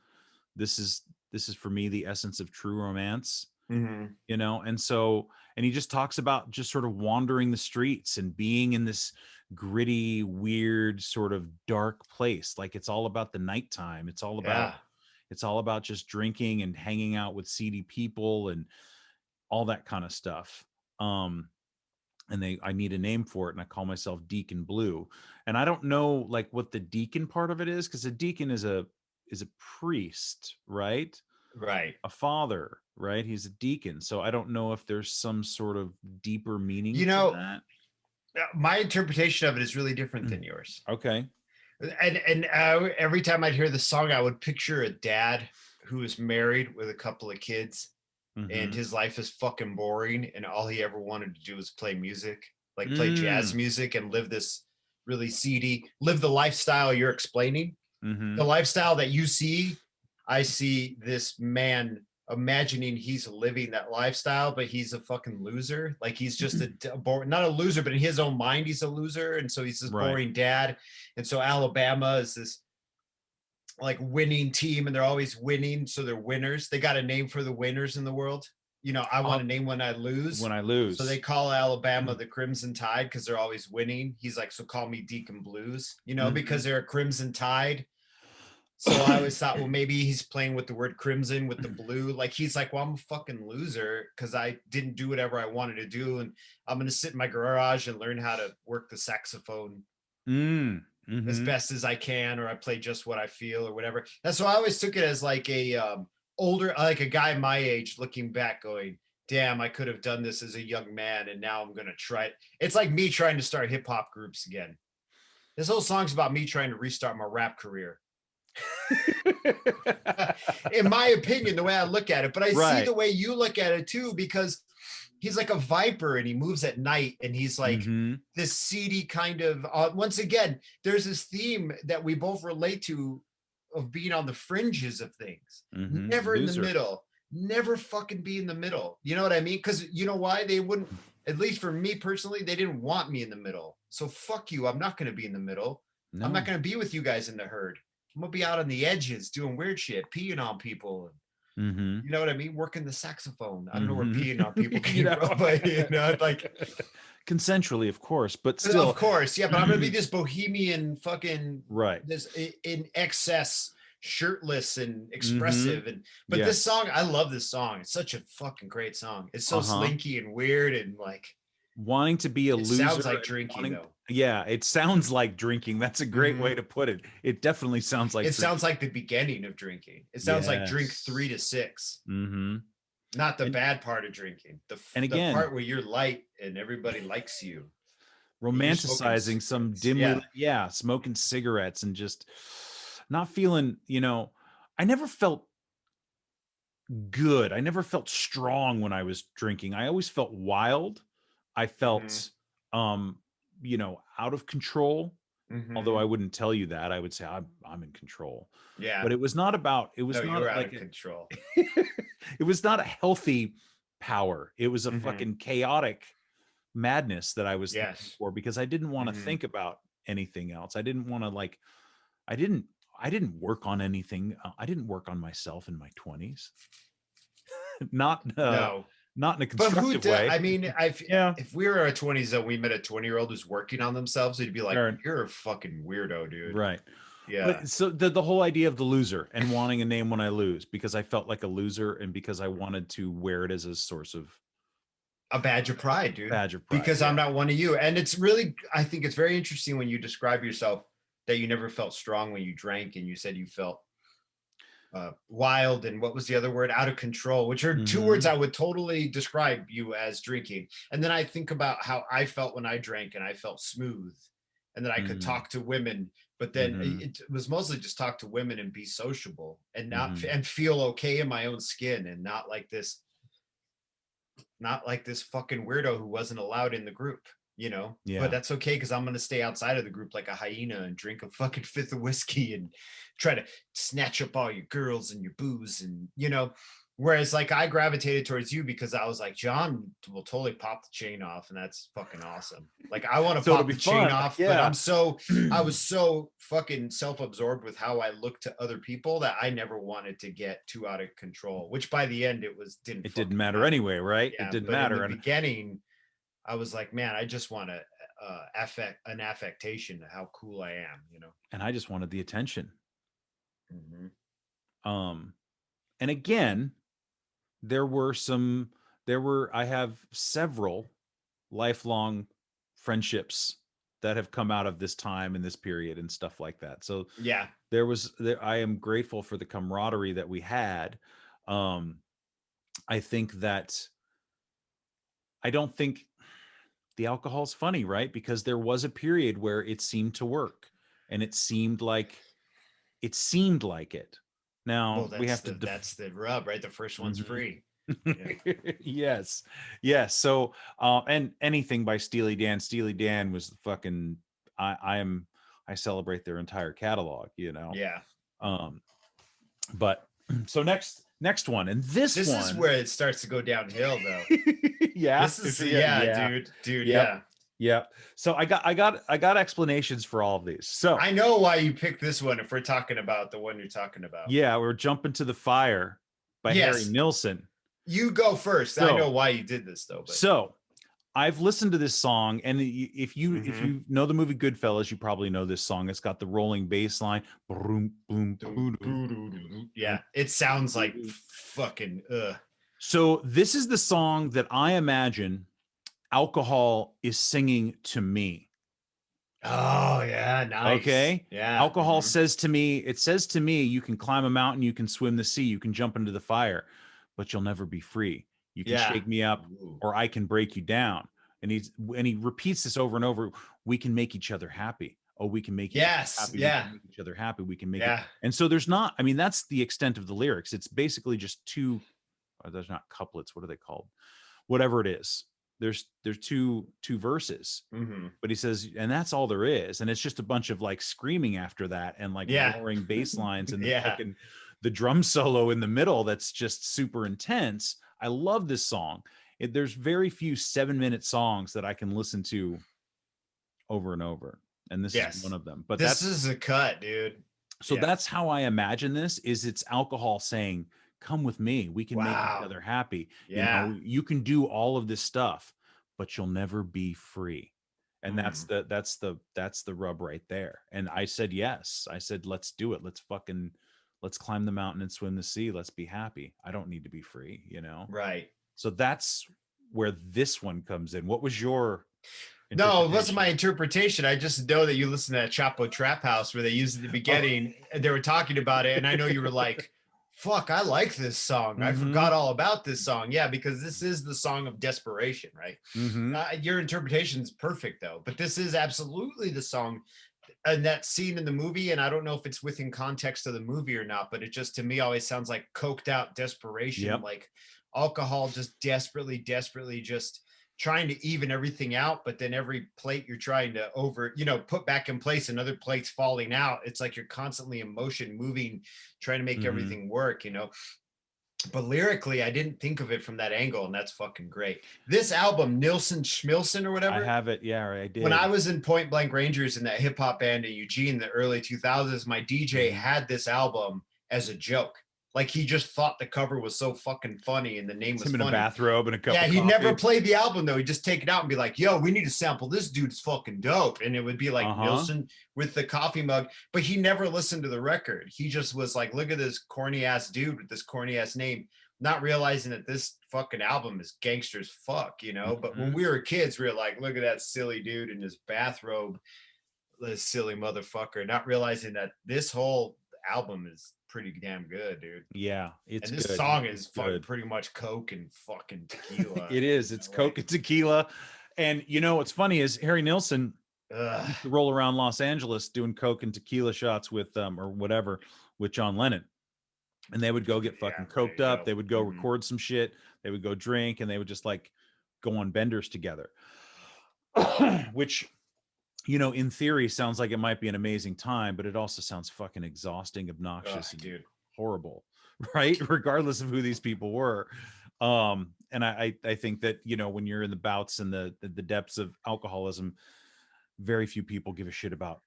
This is this is for me the essence of true romance,
Mhm.
and so and he just talks about just sort of wandering the streets and being in this gritty, weird, sort of dark place. Like it's all about the nighttime.
Yeah.
It's all about just drinking and hanging out with seedy people and all that kind of stuff. And I need a name for it, and I call myself Deacon Blue. And I don't know like what the deacon part of it is, because a deacon is a priest, right?
Right.
A father, right? He's a deacon. So I don't know if there's some sort of deeper meaning
You
to
know,
that.
my interpretation of it is really different
Mm.
than yours.
Okay.
And every time I'd hear the song, I would picture a dad who is married with a couple of kids, and
Mm-hmm.
his life is fucking boring, and all he ever wanted to do was play music, like play jazz
Mm.
music, and live this really seedy, live the lifestyle you're explaining.
Mm-hmm.
The lifestyle that you see, I see this man imagining he's living that lifestyle, but he's a fucking loser. Like he's just not a loser, but in his own mind, he's a loser. And so he's this
Right.
boring dad. And so Alabama is this like winning team and they're always winning. So they're winners. They got a name for the winners in the world. I want
Uh,
to name when I lose.
when I
So they
lose.
call Alabama the Crimson Tide because they're always winning. He's like, so call me Deacon Blues,
Mm-hmm.
because they're a Crimson Tide. So I always thought, well, maybe he's playing with the word crimson with the blue. Like he's like, well, I'm a fucking loser because I didn't do whatever I wanted to do. And I'm going to sit in my garage and learn how to work the saxophone
Mm.
as
Mm-hmm.
best as I can, or I play just what I feel or whatever. That's why I always took it as like older, like a guy my age looking back going, damn, I could have done this as a young man. And now I'm going to try it. It's like me trying to start hip hop groups again. This whole song's about me trying to restart my rap career. In my opinion, the way I look at it, but I see
Right.
the way you look at it too, because he's like a viper and he moves at night and he's like this seedy kind of once again, there's this theme that we both relate to of being on the fringes of things, never in the middle, never fucking be in the middle. You know what I mean? Because you know why? They wouldn't, at least for me personally, they didn't want me in the middle. So fuck you, I'm not going to be in the middle. I'm not going to be with you guys in the herd. I'm gonna be out on the edges doing weird shit, peeing on people. You know what I mean? Working the saxophone. I don't know where peeing on people came from, but you know, like
consensually, of course, but still,
of course, yeah. But I'm gonna be this bohemian fucking this in excess, shirtless and expressive, and but this song, I love this song. It's such a fucking great song. It's so slinky and weird and like
wanting to be a loser.
Sounds like drinking though.
Yeah, it sounds like drinking. That's a great way to put it. It definitely sounds like
sounds like the beginning of drinking. It sounds like drink 3 to 6. Not the bad part of drinking. The part where you're light and everybody likes you.
Romanticizing some dimly, smoking cigarettes and just not feeling, you know, I never felt good. I never felt strong when I was drinking. I always felt wild. I felt you know, out of control. Although I wouldn't tell you that. I would say I'm in control. Yeah. But it was not about, it was not like
control.
It was not a healthy power. It was a fucking chaotic madness that I was looking for, because I didn't want to think about anything else. I didn't want to like, I didn't work on anything. I didn't work on myself in my 20s. Not in a constructive way.
I mean, if we were our 20s and we met a 20-year-old who's working on themselves, it'd be like, you're a fucking weirdo, dude.
Right.
Yeah.
But so the whole idea of the loser and wanting a name when I lose, because I felt like a loser and because I wanted to wear it as a source of
a badge of pride, dude.
Badge of pride.
Because I'm not one of you. And it's really, I think it's very interesting when you describe yourself that you never felt strong when you drank, and you said you felt wild, and what was the other word? Out of control, which are two words I would totally describe you as drinking. And then I think about how I felt when I drank, and I felt smooth, and then I could talk to women, but then it was mostly just talk to women and be sociable and not and feel okay in my own skin, and not like this fucking weirdo who wasn't allowed in the group, you know. But that's okay, because I'm gonna stay outside of the group like a hyena and drink a fucking 5th of whiskey and try to snatch up all your girls and your booze, and you know. Whereas like I gravitated towards you because I was like, John will totally pop the chain off, and that's fucking awesome. Like I want to pop the chain off, but I was so fucking self-absorbed with how I looked to other people that I never wanted to get too out of control, which by the end it didn't matter
anyway, right? It didn't matter.
In the beginning, I was like, man, I just want an affectation of how cool I am, you know.
And I just wanted the attention. And again, I have several lifelong friendships that have come out of this time and this period and stuff like that. So I am grateful for the camaraderie that we had. I think that I don't think the alcohol's funny, right? Because there was a period where it seemed to work, and it seemed like it. Now we have
that's the rub, right? The first one's free.
Yes. So and anything by Steely Dan was fucking I celebrate their entire catalog, you know. But so next one, and this one
is where it starts to go downhill though. This is dude.
Yeah. So I got explanations for all of these. So
I know why you picked this one if we're talking about the one you're talking about.
Yeah, we're Jumping to the Fire by Harry Nilsson.
You go first. So, I know why you did this though. But.
So I've listened to this song, and if you know the movie Goodfellas, you probably know this song. It's got the rolling bass line.
Yeah, it sounds like fucking
So this is the song that I imagine alcohol is singing to me.
Oh yeah, nice.
Okay.
Yeah.
Alcohol says to me, you can climb a mountain, you can swim the sea, you can jump into the fire, but you'll never be free. You can shake me up, or I can break you down. And he repeats this over and over. We can make each other happy. Oh, we can make each other happy.
Yeah.
We can make each other happy. We can make it. And so that's the extent of the lyrics. It's basically just there's not couplets. What are they called? whatever it is. There's two verses, but he says, and that's all there is, and it's just a bunch of like screaming after that, and like roaring bass lines, and the drum solo in the middle that's just super intense. I love this song. There's very few 7-minute songs that I can listen to over and over, and this is one of them. But
this is a cut, dude.
So that's how I imagine this. Is it's alcohol saying, come with me, we can make each other happy. You know, you can do all of this stuff, but you'll never be free. And that's the rub right there. And I said yes. I said, let's do it. Let's climb the mountain and swim the sea. Let's be happy. I don't need to be free, you know?
Right.
So that's where this one comes in. What was your
No, it wasn't my interpretation. I just know that you listened to that Chapo Trap House where they used it at the beginning and they were talking about it. And I know you were like, fuck, I like this song. I forgot all about this song. Yeah, because this is the song of desperation, right? Your interpretation is perfect, though. But this is absolutely the song and that scene in the movie. And I don't know if it's within context of the movie or not, but it just, to me, always sounds like coked out desperation, like alcohol just desperately just trying to even everything out, but then every plate you're trying to put back in place, another plate's falling out. It's like you're constantly in motion, moving, trying to make everything work, you know. But lyrically, I didn't think of it from that angle, and that's fucking great. This album, Nilsson Schmilsson or whatever.
I have it. Yeah, I did.
When I was in Point Blank Rangers in that hip hop band in Eugene in the early 2000s, my DJ had this album as a joke. Like he just thought the cover was so fucking funny and the name was
him in
funny.
A bathrobe and a cup of coffee.
He never played the album though. He'd just take it out and be like, yo, we need to sample this dude's fucking dope. And it would be like Nilsson with the coffee mug, but he never listened to the record. He just was like, look at this corny ass dude with this corny ass name, not realizing that this fucking album is gangster as fuck, you know? But when we were kids, we were like, look at that silly dude in his bathrobe, this silly motherfucker, not realizing that this whole album is pretty damn good, dude.
Yeah, it's
and this
good.
song is fucking pretty much coke and fucking tequila.
It is. It's coke and tequila. And you know what's funny is Harry Nilsson used to roll around Los Angeles doing coke and tequila shots with or whatever with John Lennon. And they would go get fucking coked up. They would go record some shit. They would go drink, and they would just like go on benders together. Which, you know, in theory sounds like it might be an amazing time, but it also sounds fucking exhausting, obnoxious, and horrible, right? Regardless of who these people were. And I think that, you know, when you're in the bouts and the depths of alcoholism, very few people give a shit about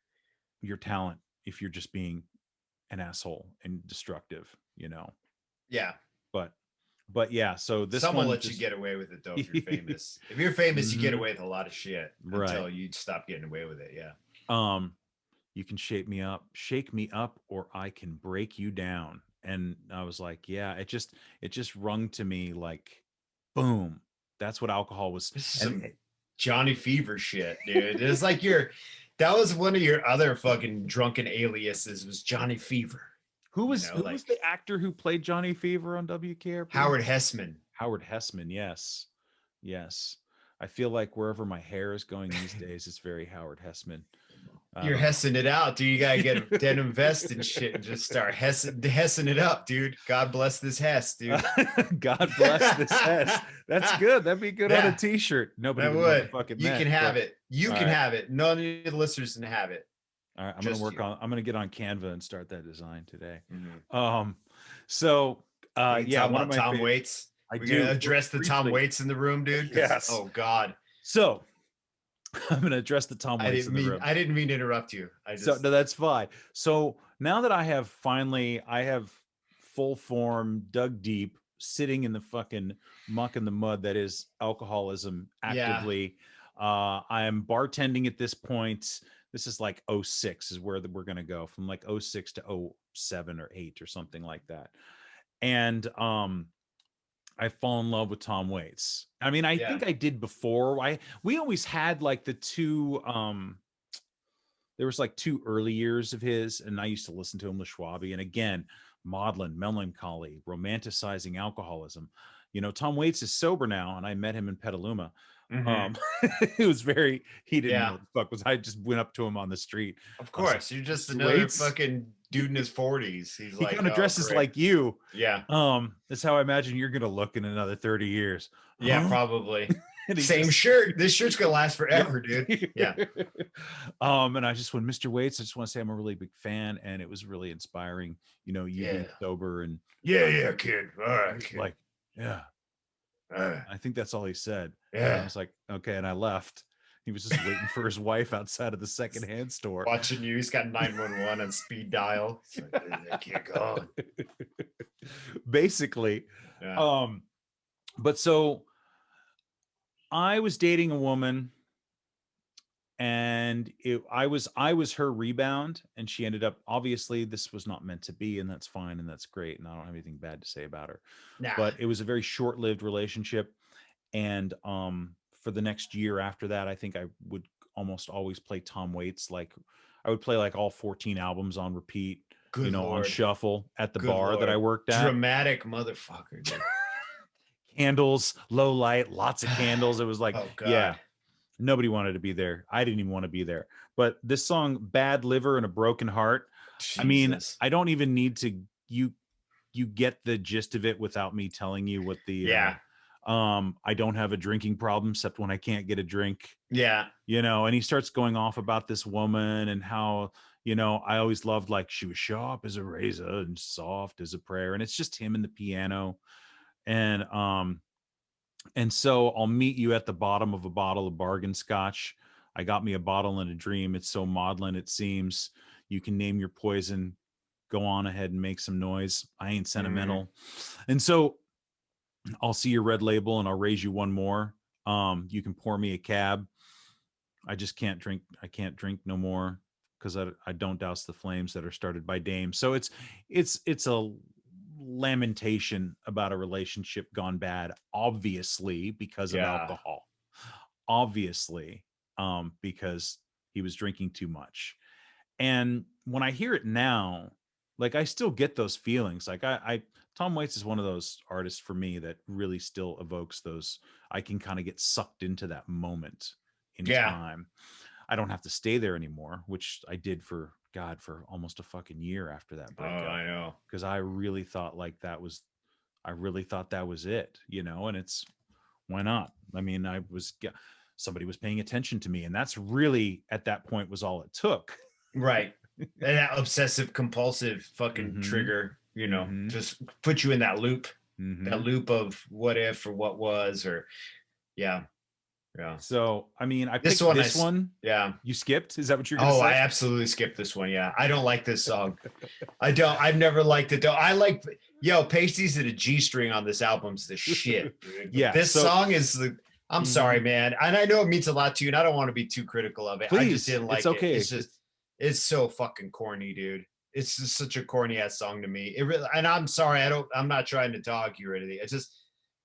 your talent if you're just being an asshole and destructive, you know?
Yeah.
But yeah, so this
someone lets you get away with it though if you're famous. If you're famous, you get away with a lot of shit until you stop getting away with it. Yeah.
You can shake me up, or I can break you down. And I was like, yeah, it just rung to me like, boom. That's what alcohol was.
Some Johnny Fever shit, dude. It's like that was one of your other fucking drunken aliases was Johnny Fever.
Who was the actor who played Johnny Fever on WKRP?
Howard Hessman.
Howard Hessman, yes. I feel like wherever my hair is going these days, it's very Howard Hessman.
You're hessing it out, dude. You gotta get a denim vest and shit and just start hessing it up, dude. God bless this Hess, dude.
God bless this Hess. That's good. That'd be good on a t-shirt. Nobody would.
You can have it. You can have it. None of the listeners can have it.
All right, I'm gonna get on Canva and start that design today. So yeah,
one of my Tom Waits. We're gonna address the Tom Waits in the room, dude.
Yes.
Oh God.
So I'm gonna address the Tom Waits in the room.
I didn't mean to interrupt you.
No, that's fine. So now that I have full form, dug deep, sitting in the fucking muck and the mud that is alcoholism actively. I am bartending at this point. This is like 06 is where we're going to go, from like 06 to 07 or 8 or something like that. And I fall in love with Tom Waits. I mean, I think I did before. We always had like the two, there was like 2 early years of his, and I used to listen to him with Schwabi. And again, maudlin, melancholy, romanticizing alcoholism. You know, Tom Waits is sober now, and I met him in Petaluma. It was he didn't know what the fuck was. I just went up to him on the street.
Of course, like, you're just another fucking dude in his 40s. He's
He
like,
kind of
oh,
dresses
great.
like you.
Yeah.
That's how I imagine you're gonna look in another 30 years.
Yeah,
Huh?
probably.
And he
Same
just-
shirt. This shirt's gonna last forever, dude. Yeah.
And I just, when Mr. Waits, I just want to say I'm a really big fan, and it was really inspiring, you know, you being sober and
Yeah, kid. All right, kid.
like, yeah. I think that's all he said. And I
Yeah.
was like, okay, and I left. He was just waiting for his wife outside of the secondhand store.
Watching you. He's got 911 on speed dial. It's like, that kid gone.
Basically.
Yeah.
But so I was dating a woman, and I was her rebound, and she ended up, obviously this was not meant to be, and that's fine, and that's great, and I don't have anything bad to say about her.
Nah.
But it was a very short-lived relationship, and for the next year after that, I think I would almost always play Tom Waits. Like I would play like all 14 albums on repeat,
Good
you know,
Lord.
on shuffle at the
Good
bar that
Lord.
I worked at.
Dramatic motherfucker, dude.
Candles, low light, lots of candles. It was like,
Oh, God.
yeah, nobody wanted to be there. I didn't even want to be there. But this song, Bad Liver and a Broken Heart, I mean,
Jesus.
I don't even need to, you get the gist of it without me telling you what the,
Yeah.
I don't have a drinking problem except when I can't get a drink,
Yeah.
you know, and he starts going off about this woman and how, you know, I always loved, like, she was sharp as a razor and soft as a prayer. And it's just him and the piano. And so I'll meet you at the bottom of a bottle of bargain scotch. I got me a bottle and a dream. It's so maudlin, it seems. You can name your poison. Go on ahead and make some noise. I ain't sentimental. And so I'll see your red label and I'll raise you one more. You can pour me a cab. I just can't drink. I can't drink no more because I don't douse the flames that are started by dames. So it's a lamentation about a relationship gone bad, obviously because of alcohol, obviously because he was drinking too much. And when I hear it now, like, I still get those feelings. Like I Tom Waits is one of those artists for me that really still evokes those. I can kind of get sucked into that moment in time. I don't have to stay there anymore, which I did for almost a fucking year after that breakup.
Oh, I know.
Because I really thought that was it, you know, and it's, why not? I mean, somebody was paying attention to me, and that's really, at that point, was all it took.
Right. And that obsessive compulsive fucking trigger, you know, just put you in that loop, that loop of what if or what was, or yeah.
So, I mean, I picked this one.
Yeah.
You skipped? Is that what you're going to say?
I absolutely skipped this one. Yeah. I don't like this song. I've never liked it though. I like, pasties and a G string on this album's the shit. Dude.
Yeah.
This song is I'm sorry, man. And I know it means a lot to you, and I don't want to be too critical of it.
Please,
I just didn't like
it's okay.
it. It's so fucking corny, dude. It's just such a corny ass song to me. It really, and I'm sorry, I'm not trying to dog you or anything. It's just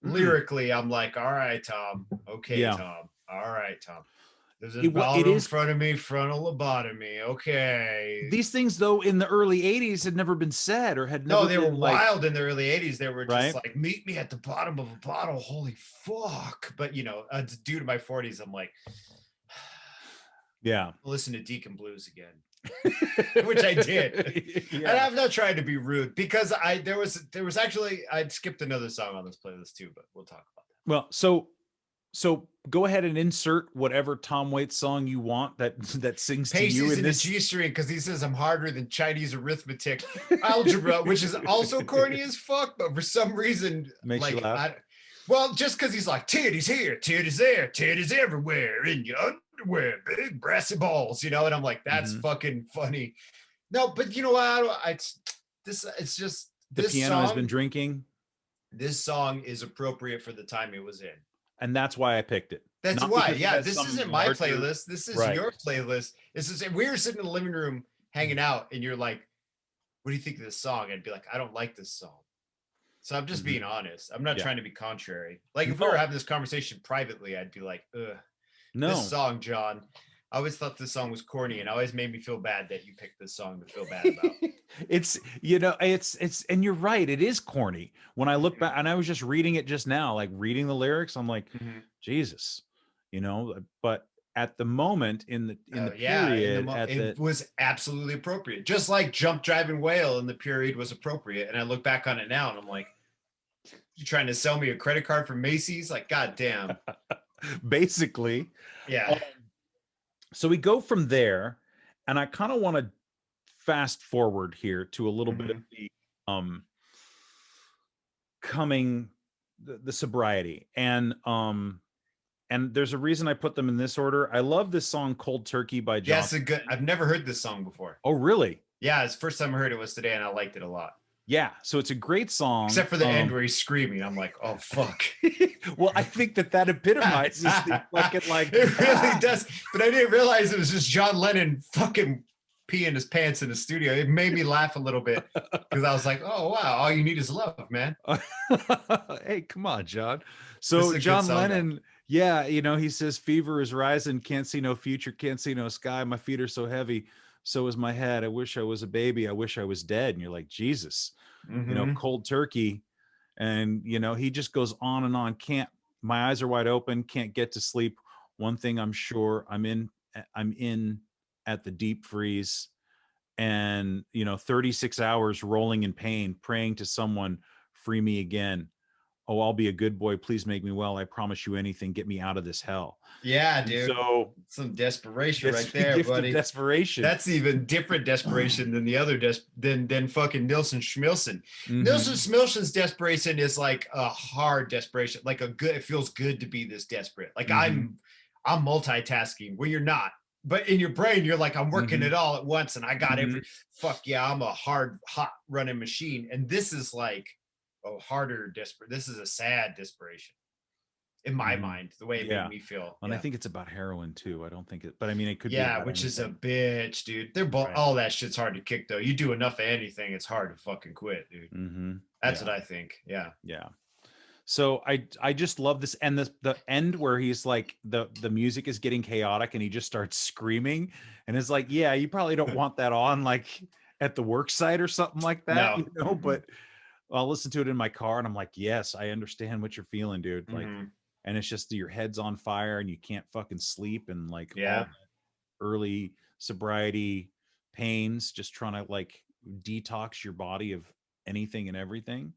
lyrically, I'm like, all right, Tom. Okay, Tom. All right, Tom. There's a bottle in front of me, frontal lobotomy. Okay.
These things, though, in the early 80s had never been said or had never
No, they were
been,
wild in the early 80s. They were just
right?
like, meet me at the bottom of a bottle. Holy fuck. But, due to my 40s, I'm like,
yeah,
listen to Deacon Blues again, which I did. And I'm not trying to be rude, because there was actually, I'd skipped another song on this playlist too, but we'll talk about that.
Well, so go ahead and insert whatever Tom Waits song you want that sings to you in this
G string, because he says I'm harder than Chinese arithmetic algebra, which is also corny as fuck, but for some reason
makes you laugh.
Well, just because he's like, titties here, titties there, titties everywhere in your underwear, big brassy balls, and I'm like, that's fucking funny. No, but you know what? It's just
the piano has been drinking.
This song is appropriate for the time it was in.
And that's why I picked it.
That's why. Yeah, this isn't my playlist. This is your playlist. We were sitting in the living room hanging out, and you're like, what do you think of this song? I'd be like, I don't like this song. So I'm just being honest. I'm not trying to be contrary. Like, if we were having this conversation privately, I'd be like, ugh. No. This song, John, I always thought this song was corny, and it always made me feel bad that you picked this song to feel bad about.
It's and you're right. It is corny. When I look back, and I was just reading it just now, like reading the lyrics, I'm like, Jesus, but at the moment in the period
it was absolutely appropriate, just like Jump Driving Whale in the period was appropriate. And I look back on it now and I'm like, you trying to sell me a credit card from Macy's? Like, goddamn.
Basically.
Yeah.
So we go from there, and I kind of want to fast forward here to a little bit of the coming the sobriety, and there's a reason I put them in this order. I love this song "Cold Turkey" by John.
Yes, I've never heard this song before.
Oh, really?
Yeah, it's the first time I heard it was today, and I liked it a lot.
Yeah, so it's a great song,
except for the end where he's screaming. I'm like, oh fuck.
Well, I think that epitomizes the fucking like.
It really does, but I didn't realize it was just John Lennon fucking peeing his pants in the studio. It made me laugh a little bit because I was like, oh wow, all you need is love, man.
Hey, come on, John. So John Lennon, yeah, you know, he says fever is rising, can't see no future, can't see no sky, my feet are so heavy, so is my head, I wish I was a baby, I wish I was dead. And you're like, Jesus, you know, cold turkey. And you know, he just goes on and on. My eyes are wide open, can't get to sleep. One thing I'm sure, I'm in at the deep freeze, and you know, 36 hours rolling in pain, praying to someone, free me again. Oh, I'll be a good boy, please make me well, I promise you anything, get me out of this hell.
Yeah, dude.
So
some desperation right there, buddy.
Desperation.
That's even different desperation than the other than fucking Nilsson Schmilson. Nilsson Schmilson's desperation is like a hard desperation, like it feels good to be this desperate. Like I'm multitasking when you're not. But in your brain, you're like, I'm working it all at once, and I got fuck yeah, I'm a hot running machine. And this is like a harder desperate. This is a sad desperation in my mind, the way it made me feel.
And I think it's about heroin too. I don't think it, but I mean, it could be.
Yeah, which is a bitch, dude. They're both, all that shit's hard to kick though. You do enough of anything, it's hard to fucking quit, dude. That's what I think. Yeah.
Yeah. So I just love this, and the end where he's like the music is getting chaotic and he just starts screaming, and it's like, yeah, you probably don't want that on like at the work site or something like that, you know. But I'll listen to it in my car and I'm like, yes, I understand what you're feeling, dude. Like, and it's just your head's on fire and you can't fucking sleep, and like all early sobriety pains, just trying to like detox your body of anything and everything.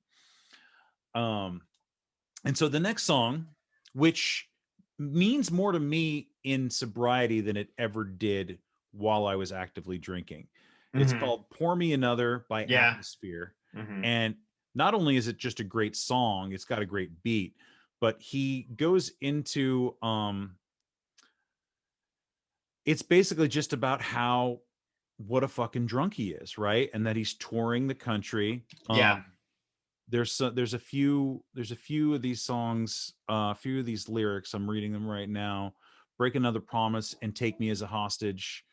And so the next song, which means more to me in sobriety than it ever did while I was actively drinking, it's called Pour Me Another by Atmosphere. And not only is it just a great song, it's got a great beat, but he goes into, it's basically just about what a fucking drunk he is, right? And that he's touring the country. There's a few of these songs, a few of these lyrics. I'm reading them right now. Break another promise and take me as a hostage.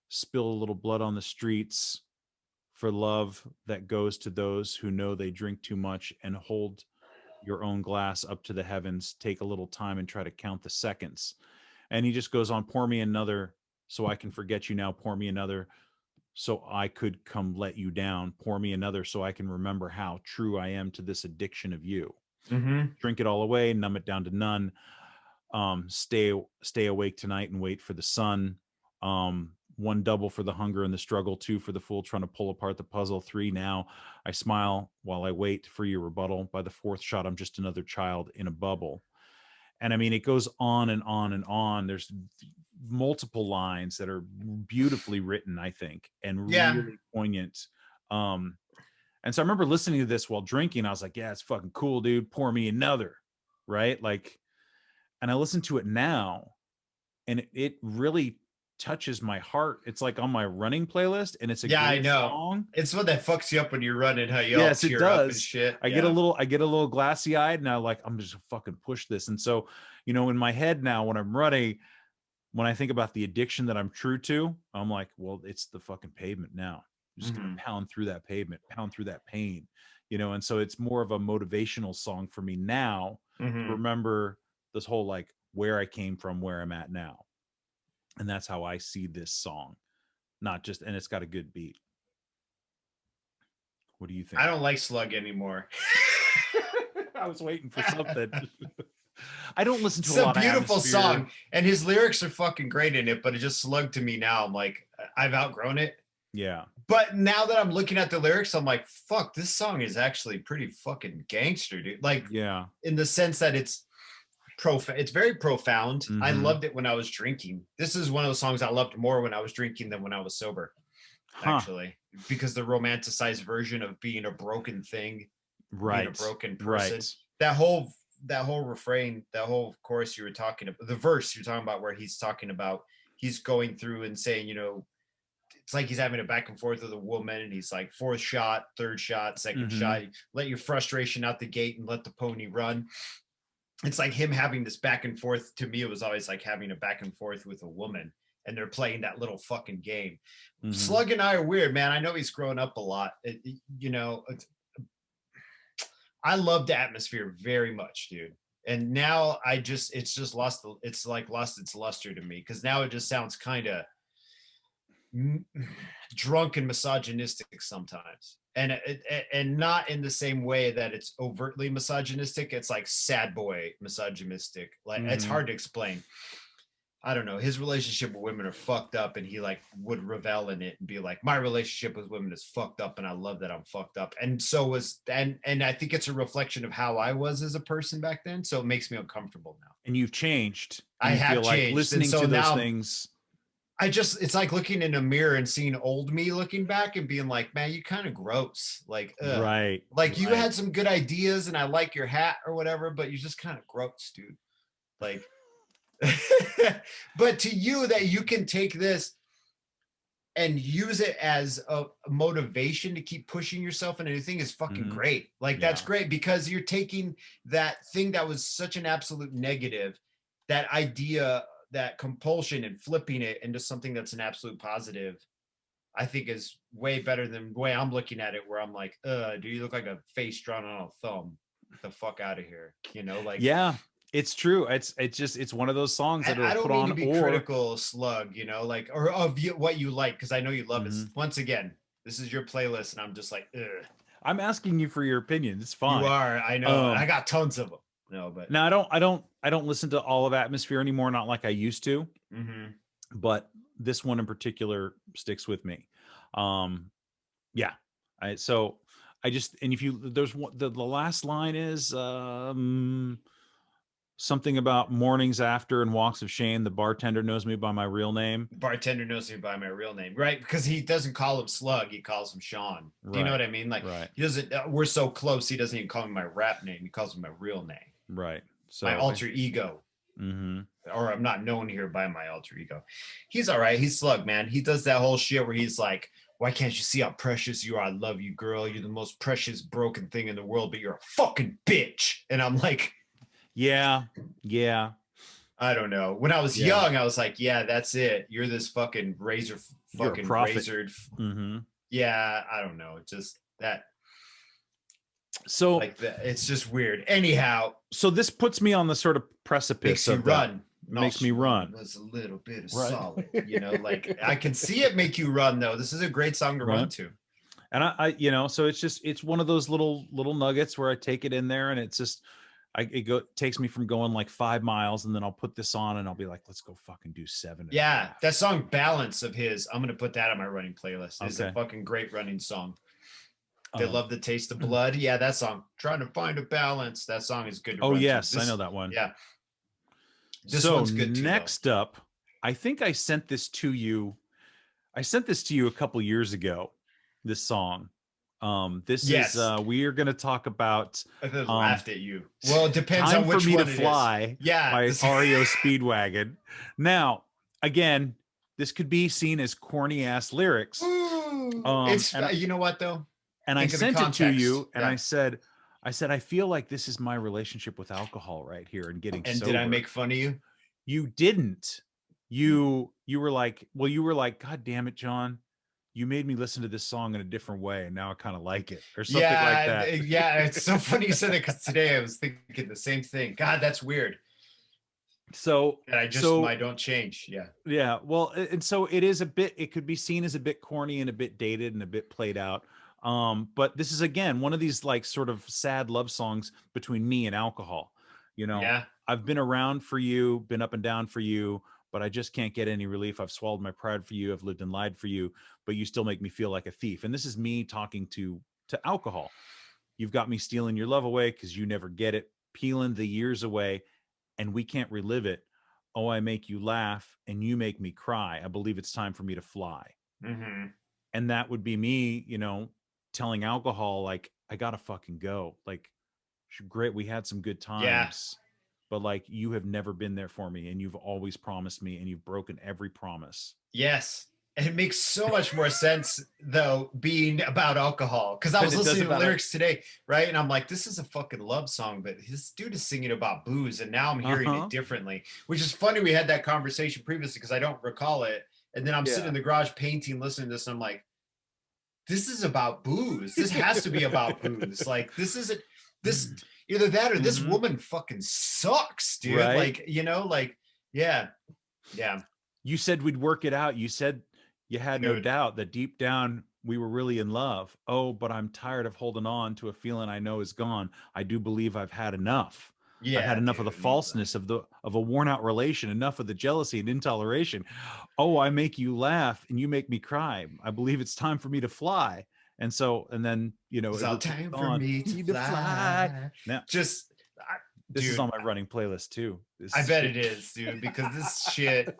Spill a little blood on the streets for love that goes to those who know they drink too much, and hold your own glass up to the heavens. Take a little time and try to count the seconds. And he just goes on, pour me another so I can forget you now. Pour me another so I could come let you down. Pour me another so I can remember how true I am to this addiction of you. Drink it all away, numb it down to none. Stay awake tonight and wait for the sun. 1 double for the hunger and the struggle. 2 for the fool trying to pull apart the puzzle. 3 now I smile while I wait for your rebuttal. By the 4th shot, I'm just another child in a bubble. And I mean, it goes on and on and on. There's multiple lines that are beautifully written, I think, and really poignant. And so I remember listening to this while drinking. I was like, yeah, it's fucking cool, dude. Pour me another, right? Like, and I listen to it now, and it really touches my heart. It's like on my running playlist, and it's a great song.
It's one that fucks you up when you're running. How you all tear up and shit.
I get a little glassy eyed, and I'm just fucking push this. And so, you know, in my head now, when I'm running, when I think about the addiction that I'm true to, I'm like, well, it's the fucking pavement now. I'm just gonna pound through that pavement, pound through that pain, you know. And so it's more of a motivational song for me now to remember this whole like where I came from, where I'm at now. And that's how I see this song. Not just, and it's got a good beat. What do you think?
I don't like Slug anymore.
I was waiting for something. I don't listen to
It's
a
a
lot of
beautiful
Atmosphere.
song, and his lyrics are fucking great in it, but it just slugged to me now. I'm like, I've outgrown it.
Yeah.
But now that I'm looking at the lyrics, I'm like, fuck, this song is actually pretty fucking gangster, dude. Like,
Yeah.
in the sense that it's very profound. I
Mhm.
loved it when I was drinking. This is one of those songs I loved more when I was drinking than when I was sober, actually, because the romanticized version of being a broken thing, being a broken person, that whole refrain, that whole chorus you were talking about, the verse you're talking about, where he's talking about, he's going through and saying, you know, it's like he's having a back and forth with a woman, and he's like, fourth shot, third shot, second shot, let your frustration out the gate and let the pony run. It's like him having this back and forth. To me, it was always like having a back and forth with a woman, and they're playing that little fucking game. Slug and I are weird, man. I know he's grown up a lot. You know, I loved Atmosphere very much, dude. And now it's just lost its luster to me, because now it just sounds kind of drunk and misogynistic sometimes, and not in the same way that it's overtly misogynistic. It's like sad boy misogynistic. Like, it's hard to explain. I don't know. His relationship with women are fucked up, and he like would revel in it and be like, my relationship with women is fucked up, and I love that I'm fucked up. And so was, and I think it's a reflection of how I was as a person back then. So it makes me uncomfortable now.
And you've changed.
I have changed.
Like listening
so
to those
now,
things.
It's like looking in a mirror and seeing old me looking back and being like, man, you kind of gross. Like, ugh.
Right.
Like, you had some good ideas, and I like your hat or whatever, but you're just kind of gross, dude. Like, but to you, that you can take this and use it as a motivation to keep pushing yourself in anything is fucking great. Like, that's great, because you're taking that thing that was such an absolute negative, that idea, that compulsion, and flipping it into something that's an absolute positive, I think is way better than the way I'm looking at it, where I'm like, do you look like a face drawn on a thumb? Get the fuck out of here. You know, like,
yeah, it's true. It's one of those songs that
I don't
put
mean
on
to be critical, Slug, you know, like, or of what you like, because I know you love it. Once again, this is your playlist, and I'm just like, ugh.
I'm asking you for your opinion. It's fine.
You are. I know. I got tons of them. No, but
now I don't listen to all of Atmosphere anymore. Not like I used to. But this one in particular sticks with me. Yeah. So I just, and if you, there's one, the last line is something about mornings after and walks of shame. The bartender knows me by my real name.
Bartender knows me by my real name, right? Because he doesn't call him Slug, he calls him Sean. Do you know what I mean? Like, he doesn't. We're so close, he doesn't even call me my rap name. He calls me my real name.
Right. So
my alter ego. Or I'm not known here by my alter ego. He's all right. He's Slug, man. He does that whole shit where he's like, why can't you see how precious you are? I love you, girl. You're the most precious broken thing in the world, but you're a fucking bitch. And I'm like, yeah. I don't know. When I was young, I was like, yeah, that's it. You're this fucking razored. Yeah, I don't know. Just that.
So
like that. It's just weird. Anyhow.
So this puts me on the sort of precipice of run. Makes me run.
Was a little bit of solid, you know, like I can see it make you run though. This is a great song to run to.
And I you know, so it's one of those little nuggets where I take it in there, and it's just takes me from going like 5 miles, and then I'll put this on and I'll be like, let's go fucking do 7.
Yeah, that song Balance of his, I'm gonna put that on my running playlist. It's a fucking great running song. They love the taste of blood. Yeah, that song. Trying to find a balance. That song is good to run
yes, I know that one.
Yeah. This one's good too.
Next up, I think I sent this to you. I sent this to you a couple years ago. This song. This is we are going to talk about.
I laughed at you. Well, it depends on which
Time for Me
one
to Fly.
Yeah,
by REO Speedwagon. Now, again, this could be seen as corny ass lyrics.
It's you know what though.
And I sent it to you, and I said, I feel like this is my relationship with alcohol right here and getting sober.
And did I make fun of you?
You didn't. You were like, God damn it, John. You made me listen to this song in a different way, and now I kind of like it, or something like that.
Yeah, it's so funny you said it, because today I was thinking the same thing. God, that's weird.
So
and I don't change.
Yeah. Well, and so it is it could be seen as a bit corny and a bit dated and a bit played out. But this is again one of these like sort of sad love songs between me and alcohol. You know,
Yeah.
I've been around for you, been up and down for you, but I just can't get any relief. I've swallowed my pride for you. I've lived and lied for you, but you still make me feel like a thief. And this is me talking to alcohol. You've got me stealing your love away because you never get it, peeling the years away, and we can't relive it. Oh, I make you laugh and you make me cry. I believe it's time for me to fly.
Mm-hmm.
And that would be me, you know, telling alcohol, like, I gotta fucking go. Like, great, we had some good
Yeah.
times, but like, you have never been there for me, and you've always promised me, and you've broken every promise.
Yes. And it makes so much more sense though, being about alcohol. Cause I was
It does
listening to the
about
lyrics today, right? And I'm like, this is a fucking love song, but this dude is singing about booze. And now I'm hearing it differently, which is funny. We had that conversation previously because I don't recall it. And then I'm sitting in the garage painting, listening to this, and I'm like, this is about booze. This has to be about booze. Like, this isn't this either that or this woman fucking sucks, dude.
Right?
Like, you know, like, yeah. Yeah.
You said we'd work it out. You said you had no doubt that deep down we were really in love. Oh, but I'm tired of holding on to a feeling I know is gone. I do believe I've had enough.
Yeah,
I've had enough of the falseness of a worn out relation, enough of the jealousy and intoleration. Oh, I make you laugh and you make me cry. I believe it's time for me to fly. And so, and then, you know,
it's all time for me to fly.
Now,
just
this
dude,
is on my running playlist too.
I bet it is, dude, because this shit,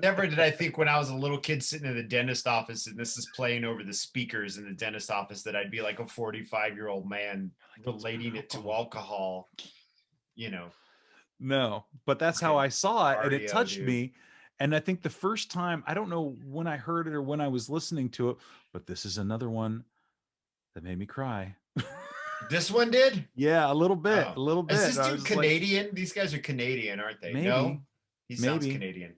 never did I think when I was a little kid sitting in the dentist office and this is playing over the speakers in the dentist office that I'd be like a 45-year-old man relating it to alcohol, you know.
No, but that's how I saw it, and it touched
dude.
me. And I think the first time, I don't know when I heard it or when I was listening to it, but this is another one that made me cry.
This one did?
Yeah, a little bit, a little bit.
Is this dude Canadian? Like, these guys are Canadian, aren't they?
Maybe,
no, he sounds Canadian.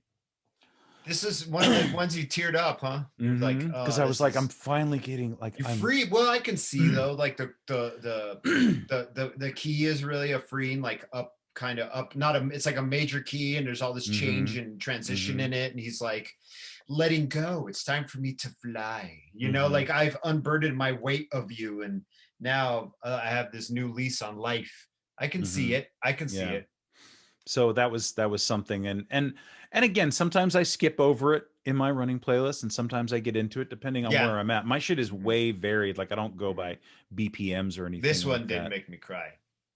This is one of the ones you teared up, huh? You're like,
because I was like, I'm finally getting like,
you're free. Well, I can see though, like the key is really a freeing, like up, kind of up. Not a. It's like a major key, and there's all this change and transition in it, and he's like, letting go. It's time for me to fly. You know, like I've unburdened my weight of you, and now I have this new lease on life. I can see it. I can see it.
So that was something. And again, sometimes I skip over it in my running playlist, and sometimes I get into it depending on where I'm at. My shit is way varied. Like I don't go by BPMs or anything.
This one didn't make me cry.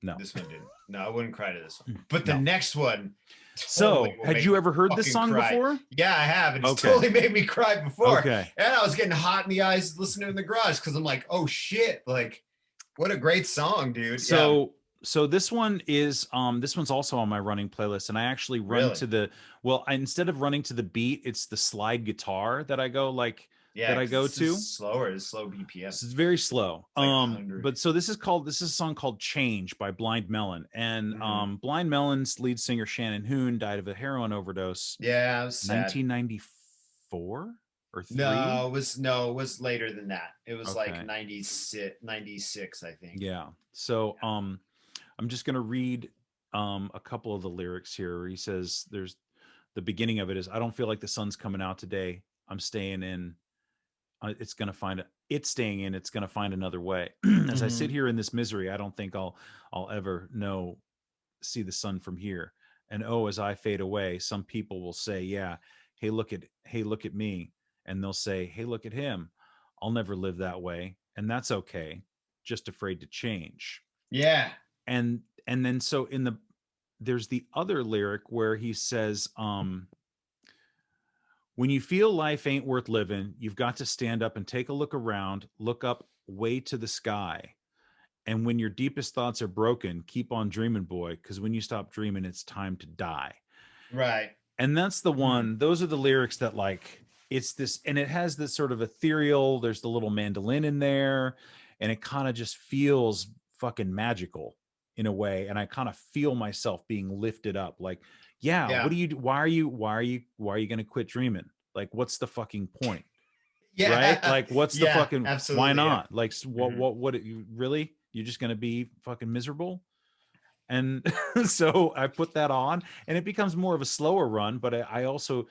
No,
this one didn't. No, I wouldn't cry to this one. But the next one.
Totally so, had you ever heard this song before?
Yeah, I have. And it's totally made me cry before.
Okay.
And I was getting hot in the eyes listening in the garage because I'm like, oh shit, like what a great song, dude.
So this one is this one's also on my running playlist, and I actually run to the instead of running to the beat, it's the slide guitar that I go that I go to.
Slower, it's slow BPM.
It's very slow. But so this is a song called Change by Blind Melon. And Blind Melon's lead singer Shannon Hoon died of a heroin overdose.
Yeah, it was sad.
1994 or 3?
No, it was later than that. It was like 96, I think.
Yeah. So I'm just gonna read a couple of the lyrics here. He says there's the beginning of it is, I don't feel like the sun's coming out today. I'm staying in. It's staying in. It's gonna find another way. As I sit here in this misery, I don't think I'll ever see the sun from here. And oh, as I fade away, some people will say, yeah, hey, look at me. And they'll say, hey, look at him. I'll never live that way. And that's okay. Just afraid to change.
Yeah.
And then so there's the other lyric where he says, when you feel life ain't worth living, you've got to stand up and take a look around, look up way to the sky. And when your deepest thoughts are broken, keep on dreaming, boy, because when you stop dreaming, it's time to die.
Right.
And that's the one, those are the lyrics that like, it's this, and it has this sort of ethereal, there's the little mandolin in there, and it kind of just feels fucking magical in a way. And I kind of feel myself being lifted up. Like, what do you do? Why are you going to quit dreaming? Like, what's the fucking point?
Yeah.
Right? Like, what's the fucking, why not?
Yeah.
Like, what, you really, you're just going to be fucking miserable? And so I put that on, and it becomes more of a slower run, but I also,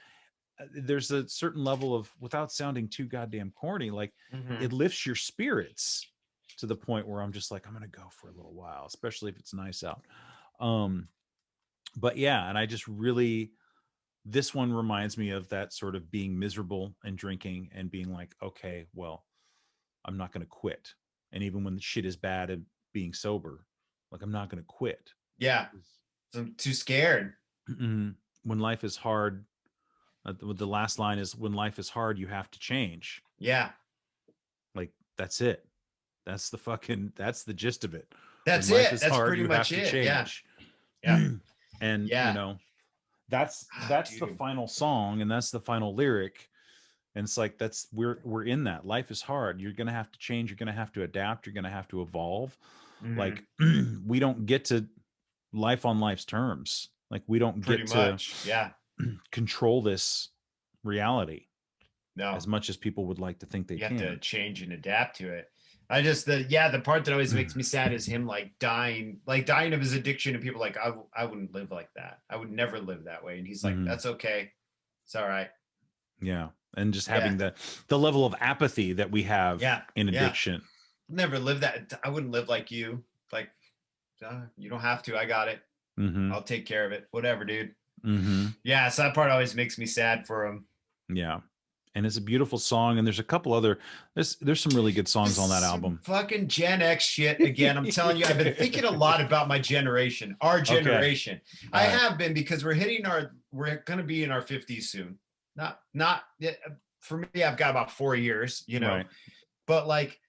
there's a certain level of, without sounding too goddamn corny, like it lifts your spirits to the point where I'm just like, I'm going to go for a little while, especially if it's nice out. But yeah, and I just really, this one reminds me of that sort of being miserable and drinking and being like, okay, well, I'm not going to quit. And even when the shit is bad and being sober, like I'm not going to quit.
Yeah. I'm too scared.
When life is hard, the last line is, when life is hard, you have to change.
Yeah.
Like that's it. That's the gist of it.
That's
when life
it.
is
That's
hard,
pretty
you
much
have to
it.
change.
Yeah.
And
Yeah.
you know, that's the final song, and that's the final lyric. And it's like, that's, we're in that. Life is hard. You're gonna have to change, you're gonna have to adapt, you're gonna have to evolve. Like we don't get to life on life's terms. Like we don't
pretty
get
much.
to
Yeah.
control this reality
No.
as much as people would like to think they can.
You have to change and adapt to it. I just the part that always makes me sad is him dying of his addiction, and people like, I wouldn't live like that. I would never live that way. And he's like, that's okay. It's all right.
Yeah. And just having the level of apathy that we have in addiction.
Never live that. I wouldn't live like you. Like, you don't have to. I got it. I'll take care of it. Whatever, dude. Yeah. So that part always makes me sad for him.
Yeah. And it's a beautiful song. And there's a couple other, there's some really good songs on that album.
Fucking Gen X shit again. I'm telling you, I've been thinking a lot about my generation, our generation. Okay. I have been, because we're going to be in our 50s soon. Not for me, I've got about 4 years, you know, but like,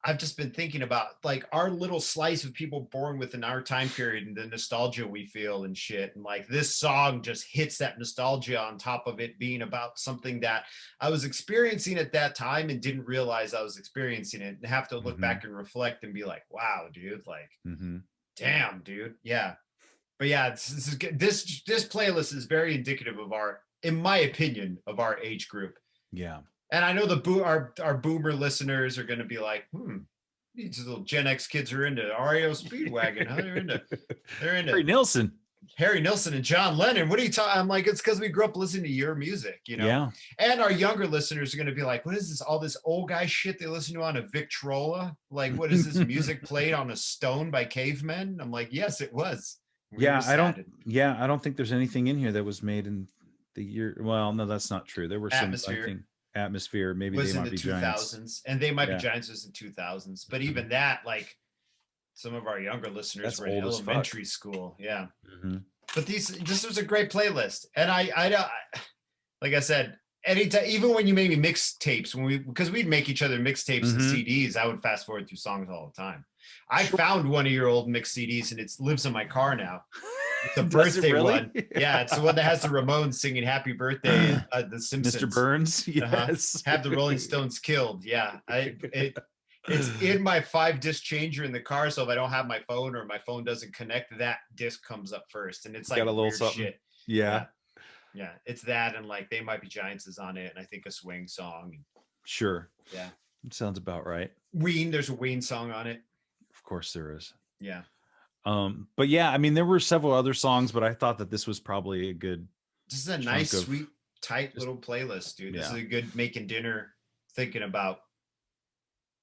I've just been thinking about like our little slice of people born within our time period and the nostalgia we feel and shit. And like this song just hits that nostalgia on top of it being about something that I was experiencing at that time and didn't realize I was experiencing it, and have to look back and reflect and be like, wow, dude, like, damn, dude. Yeah. But yeah, this playlist is very indicative of in my opinion, of our age group.
Yeah.
And I know our boomer listeners are going to be like, these little Gen X kids are into REO Speedwagon. Huh? They're into Harry Nilsson and John Lennon. What are you talking? I'm like, it's because we grew up listening to your music, you know?
Yeah.
And our younger listeners are going to be like, what is this? All this old guy shit they listen to on a Victrola? Like, what is this music played on a stone by cavemen? I'm like, yes, it was.
I don't think there's anything in here that was made in the year. Well, no, that's not true. There were some, I think, Atmosphere, maybe
was
They
in
Might
the
Be
2000s,
Giants.
and They Might Be Giants was in 2000s. But even that, like, some of our younger listeners were in elementary school. Yeah. But this was a great playlist, and I like I said, anytime, even when you made me mixtapes, because we'd make each other mixtapes and CDs, I would fast forward through songs all the time. I found one of your old mix CDs, and it lives in my car now. It's a birthday one. Yeah, it's the one that has the Ramones singing "Happy Birthday" The Simpsons.
Mr. Burns, yes.
Have the Rolling Stones killed. Yeah, it's in my 5-disc changer in the car. So if I don't have my phone or my phone doesn't connect, that disc comes up first, and it's like got a little something. Shit. Yeah, it's that, and like They Might Be Giants is on it, and I think a swing song.
Sure.
Yeah,
it sounds about right.
Ween, there's a Ween song on it.
Of course there is.
Yeah.
But yeah, I mean, there were several other songs, but I thought that this was probably a good.
This is a nice, sweet, tight little playlist, dude. This is a good making dinner, thinking about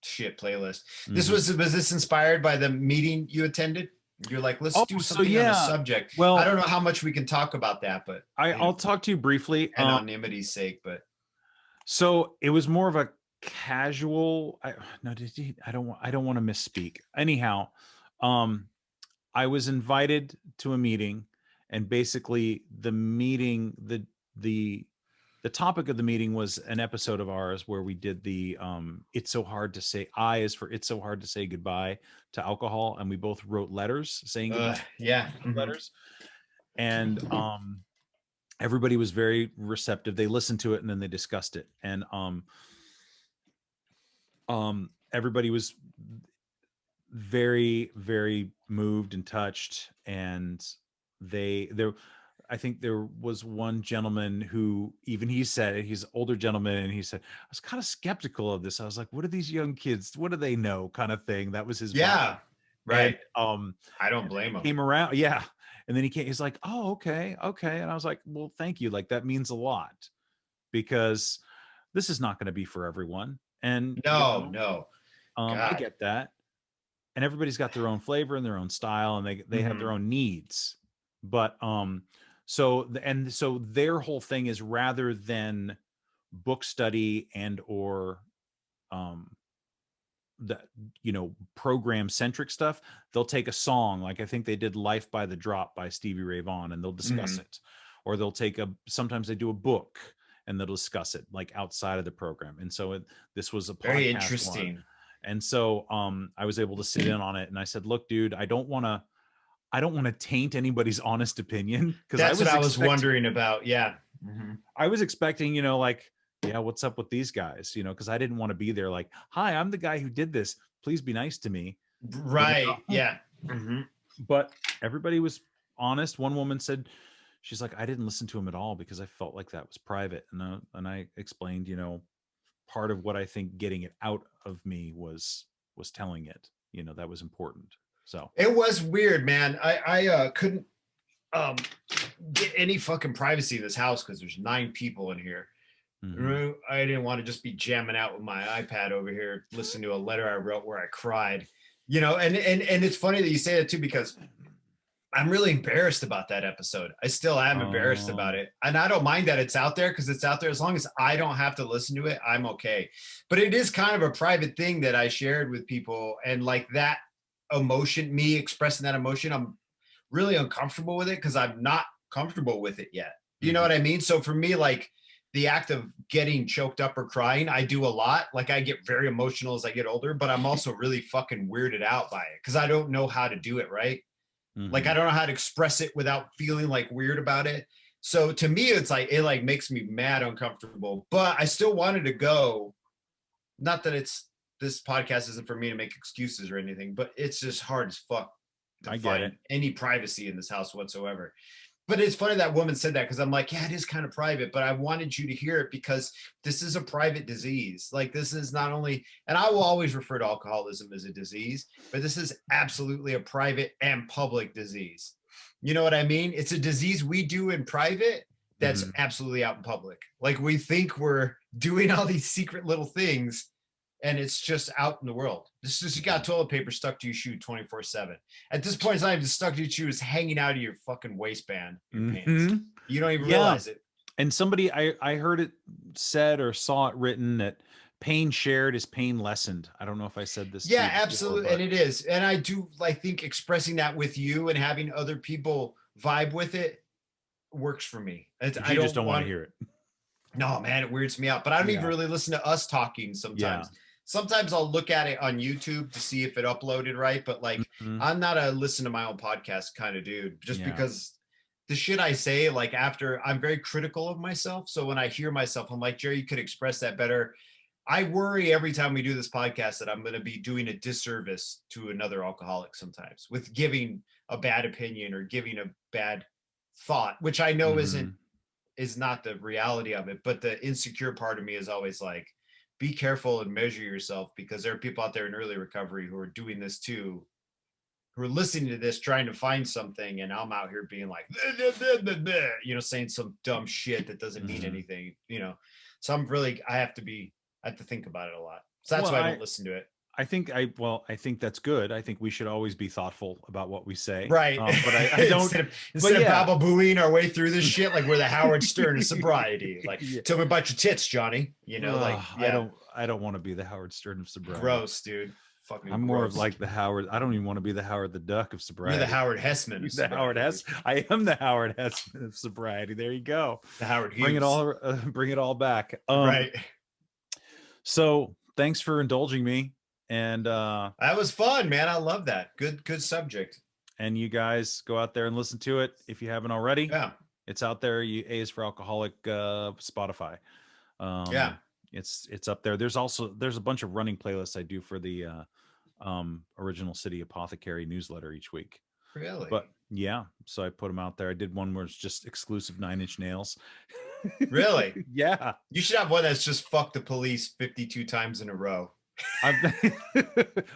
shit playlist. This was this inspired by the meeting you attended? You're like, let's do something on a subject. Well, I don't know how much we can talk about that, but
I'll talk to you briefly.
Anonymity's sake, but
so it was more of a casual. I don't want to misspeak. Anyhow, I was invited to a meeting, and basically the meeting, the topic of the meeting was an episode of ours where we did the It's So Hard to Say, I is for It's So Hard to Say Goodbye to Alcohol, and we both wrote letters saying goodbye. Letters. And everybody was very receptive. They listened to it and then they discussed it. And everybody was very, very moved and touched, and I think there was one gentleman who, even he said, he's an older gentleman, and he said, I was kind of skeptical of this. I was like, what are these young kids, what do they know, kind of thing. That was his
vibe. Right.
And,
I don't blame him.
Came around, and then he's like, oh, okay, and I was like, well, thank you, like that means a lot, because this is not going to be for everyone. And
no
I get that. And everybody's got their own flavor and their own style, and they have their own needs. But so their whole thing is, rather than book study and or the program centric stuff, they'll take a song, like I think they did Life by the Drop by Stevie Ray Vaughan, and they'll discuss it. Or they'll take sometimes they do a book and they'll discuss it like outside of the program. And so this was a
very
podcast
interesting
one. And so I was able to sit in on it, and I said, look, dude, I don't want to taint anybody's honest opinion, because
that's what I was wondering about. Yeah.
I was expecting, like, yeah, what's up with these guys? Because I didn't want to be there like, hi, I'm the guy who did this. Please be nice to me.
Right. Yeah.
But everybody was honest. One woman said, she's like, I didn't listen to him at all because I felt like that was private. And I explained, part of what I think getting it out of me was telling it, that was important. So
it was weird, man. I couldn't get any fucking privacy in this house because there's 9 people in here. I didn't want to just be jamming out with my iPad over here, listening to a letter I wrote where I cried, and it's funny that you say that too, because I'm really embarrassed about that episode. I still am embarrassed about it. And I don't mind that it's out there, because it's out there. As long as I don't have to listen to it, I'm okay. But it is kind of a private thing that I shared with people. And like that emotion, me expressing that emotion, I'm really uncomfortable with it because I'm not comfortable with it yet. You know what I mean? So for me, like, the act of getting choked up or crying, I do a lot. Like, I get very emotional as I get older, but I'm also really fucking weirded out by it because I don't know how to do it right. Like, I don't know how to express it without feeling like weird about it. So to me, it's like, it like makes me mad uncomfortable, but I still wanted to go. Not that this podcast isn't for me to make excuses or anything, but it's just hard as fuck to find any privacy in this house whatsoever. But it's funny that woman said that, because I'm like, yeah, it is kind of private, but I wanted you to hear it because this is a private disease. Like, this is not only, and I will always refer to alcoholism as a disease, but this is absolutely a private and public disease. You know what I mean? It's a disease we do in private that's absolutely out in public. Like, we think we're doing all these secret little things, and it's just out in the world. This is, you got toilet paper stuck to your shoe 24/7. At this point, it's not even stuck to your shoe. It's hanging out of your fucking waistband, your pants. You don't even realize it.
And somebody, I heard it said or saw it written that pain shared is pain lessened. I don't know if I said this.
Yeah, absolutely. And it is. And I do, I think expressing that with you and having other people vibe with it works for me. I
just don't want to hear it.
No, man, it weirds me out. But I don't even really listen to us talking sometimes. Yeah. Sometimes I'll look at it on YouTube to see if it uploaded right. But like, I'm not a listen to my own podcast kind of dude, just because the shit I say, like, after, I'm very critical of myself. So when I hear myself, I'm like, Jerry, you could express that better. I worry every time we do this podcast that I'm going to be doing a disservice to another alcoholic sometimes with giving a bad opinion or giving a bad thought, which I know is not the reality of it. But the insecure part of me is always like, be careful and measure yourself, because there are people out there in early recovery who are doing this too, who are listening to this, trying to find something. And I'm out here being like, saying some dumb shit that doesn't mean anything, So I have to think about it a lot. So that's why I don't listen to it.
I think that's good. I think we should always be thoughtful about what we say.
Right.
But I don't,
instead of babble-booing our way through this shit, like we're the Howard Stern of sobriety. Like, tell me about your tits, Johnny.
I don't want to be the Howard Stern of sobriety.
Gross, dude. Fucking
I'm more of like the Howard. I don't even want to be the Howard the Duck of sobriety.
You're the Howard Hessman of sobriety.
I am the Howard Hessman of sobriety. There you go.
The Howard Hughes.
Bring it all back.
Right.
So thanks for indulging me. And
that was fun, man. I love that. Good subject.
And you guys go out there and listen to it if you haven't already.
Yeah,
it's out there. A is for Alcoholic, Spotify. It's up there. There's a bunch of running playlists I do for the Original City Apothecary newsletter each week.
Really?
But yeah, so I put them out there. I did one where it's just exclusive 9 Inch Nails.
Really?
Yeah.
You should have one that's just fuck the police 52 times in a row.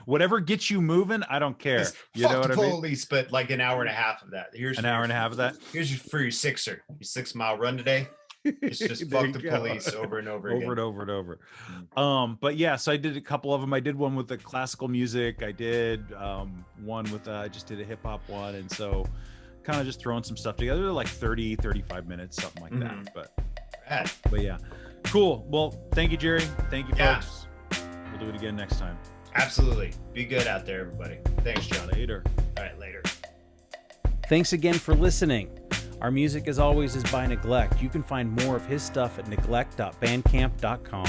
Whatever gets you moving, I don't care.
You know what I mean? Police, but like an hour and a half of that. Here's
an hour and a half of that.
Here's for your 6-mile run today. It's just fuck the police over and over again.
Over and over. But yeah, so I did a couple of them. I did one with the classical music. I did one with I just did a hip hop one, and so kind of just throwing some stuff together. They're like 30, 35 minutes, something like that. But yeah, cool. Well, thank you, Jerry. Thank you, folks. We'll do it again next time.
Absolutely. Be good out there, everybody. Thanks, John.
Later.
All right, later.
Thanks again for listening. Our music, as always, is by Neglect. You can find more of his stuff at neglect.bandcamp.com.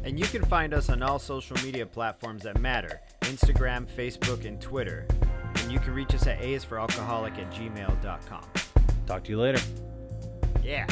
And you can find us on all social media platforms that matter: Instagram, Facebook, and Twitter. And you can reach us at aisforalcoholic@gmail.com.
Talk to you later.
Yeah.